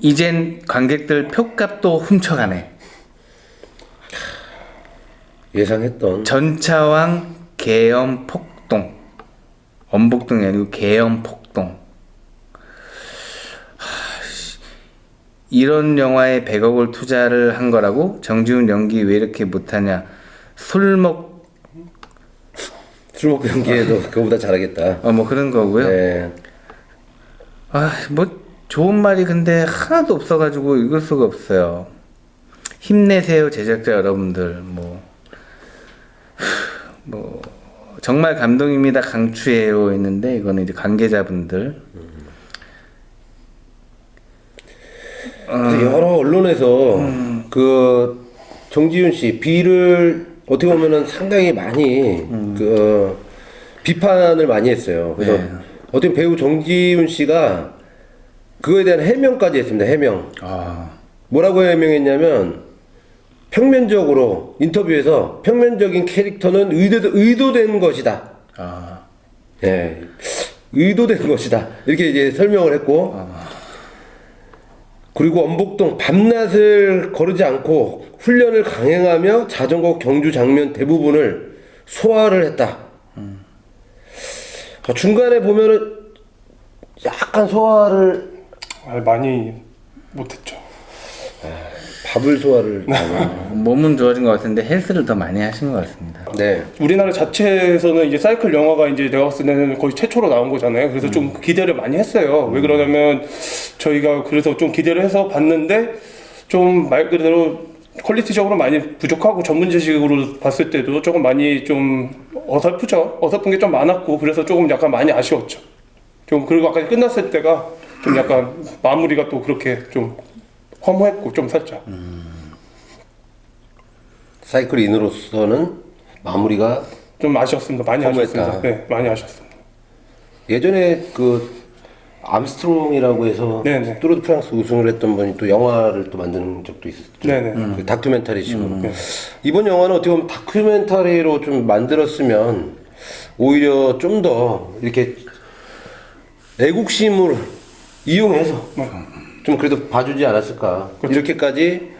이젠 관객들 표값도 훔쳐가네. 예상했던. 전차왕 계엄 폭동. 엄복동이 아니고 계엄 폭동. 이런 영화에 100억을 투자를 한 거라고? 정지훈 연기 왜 이렇게 못하냐? 술 먹고 연기에도 그거보다 잘하겠다. 뭐 그런 거고요. 네. 뭐 좋은 말이 근데 하나도 없어가지고 읽을 수가 없어요. 힘내세요 제작자 여러분들. 뭐 뭐 정말 감동입니다. 강추해요 있는데 이거는 이제 관계자분들. 그래서 여러 언론에서 그 정지훈 씨 비를 어떻게 보면은 상당히 많이 그 비판을 많이 했어요. 그래서 네. 어떤 배우 정지훈 씨가 그거에 대한 해명까지 했습니다. 해명. 아, 뭐라고 해명했냐면 평면적으로 인터뷰에서 평면적인 캐릭터는 의도된 것이다. 아, 예, 의도된 것이다. 이렇게 이제 설명을 했고, 그리고 엄복동 밤낮을 거르지 않고 훈련을 강행하며 자전거 경주 장면 대부분을 소화를 했다. 중간에 보면은 약간 소화를 많이 못했죠. 밥을 소화를 몸은 좋아진 것 같은데 헬스를 더 많이 하신 것 같습니다. 네. 우리나라 자체에서는 이제 사이클 영화가 이제 내가 봤을 때는 거의 최초로 나온 거잖아요. 그래서 좀 기대를 많이 했어요. 왜 그러냐면 저희가 그래서 좀 기대를 해서 봤는데 좀 말 그대로 퀄리티적으로 많이 부족하고 전문 지식으로 봤을 때도 조금 많이 좀 어설프죠. 어설픈 게 좀 많았고 그래서 조금 약간 많이 아쉬웠죠. 좀 그리고 아까 끝났을 때가 좀 약간 마무리가 또 그렇게 좀 허무했고 좀 살짝. 사이클인으로서는 마무리가 좀 아쉬웠습니다. 많이 허무했다. 아쉬웠습니다. 네, 많이 아쉬웠습니다. 예전에 그 암스트롱이라고 해서 네네. 투르드 프랑스 우승을 했던 분이 또 영화를 또 만드는 적도 있었죠. 네네. 그 다큐멘터리식으로. 네. 이번 영화는 어떻게 보면 다큐멘터리로 좀 만들었으면 오히려 좀 더 이렇게 애국심을 이용해서 좀 그래도 봐주지 않았을까. 그렇죠. 이렇게까지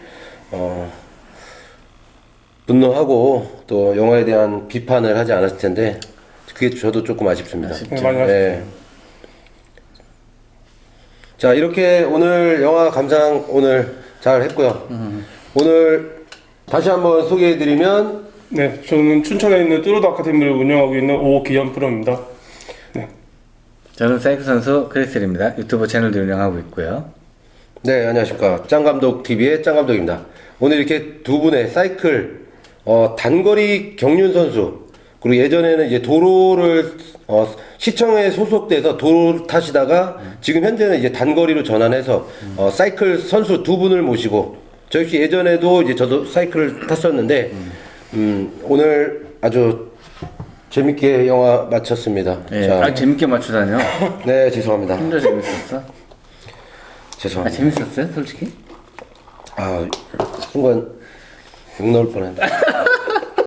분노하고 또 영화에 대한 비판을 하지 않았을 텐데 그게 저도 조금 아쉽습니다. 네, 많이 아쉽습니다. 자, 이렇게 오늘 영화 감상 오늘 잘 했고요. 오늘 다시 한번 소개해드리면 네, 저는 춘천에 있는 뚜루드 아카데미를 운영하고 있는 오기현 프로입니다. 네, 저는 사이클 선수 크리스입니다. 유튜브 채널도 운영하고 있고요. 네, 안녕하십니까. 짱감독 TV의 짱감독입니다. 오늘 이렇게 두 분의 사이클 단거리 경륜 선수 그리고 예전에는 이제 도로를 시청에 소속돼서 도로 타시다가 지금 현재는 이제 단거리로 전환해서 사이클 선수 두 분을 모시고 저 역시 예전에도 이제 저도 사이클을 탔었는데 오늘 아주 재밌게 영화 마쳤습니다. 예, 자, 재밌게 맞추다뇨. 네, 죄송합니다. 진짜 재밌었어. 죄송합니다. 재밌었어요, 솔직히? 아, 순간 욕 나올 뻔했네.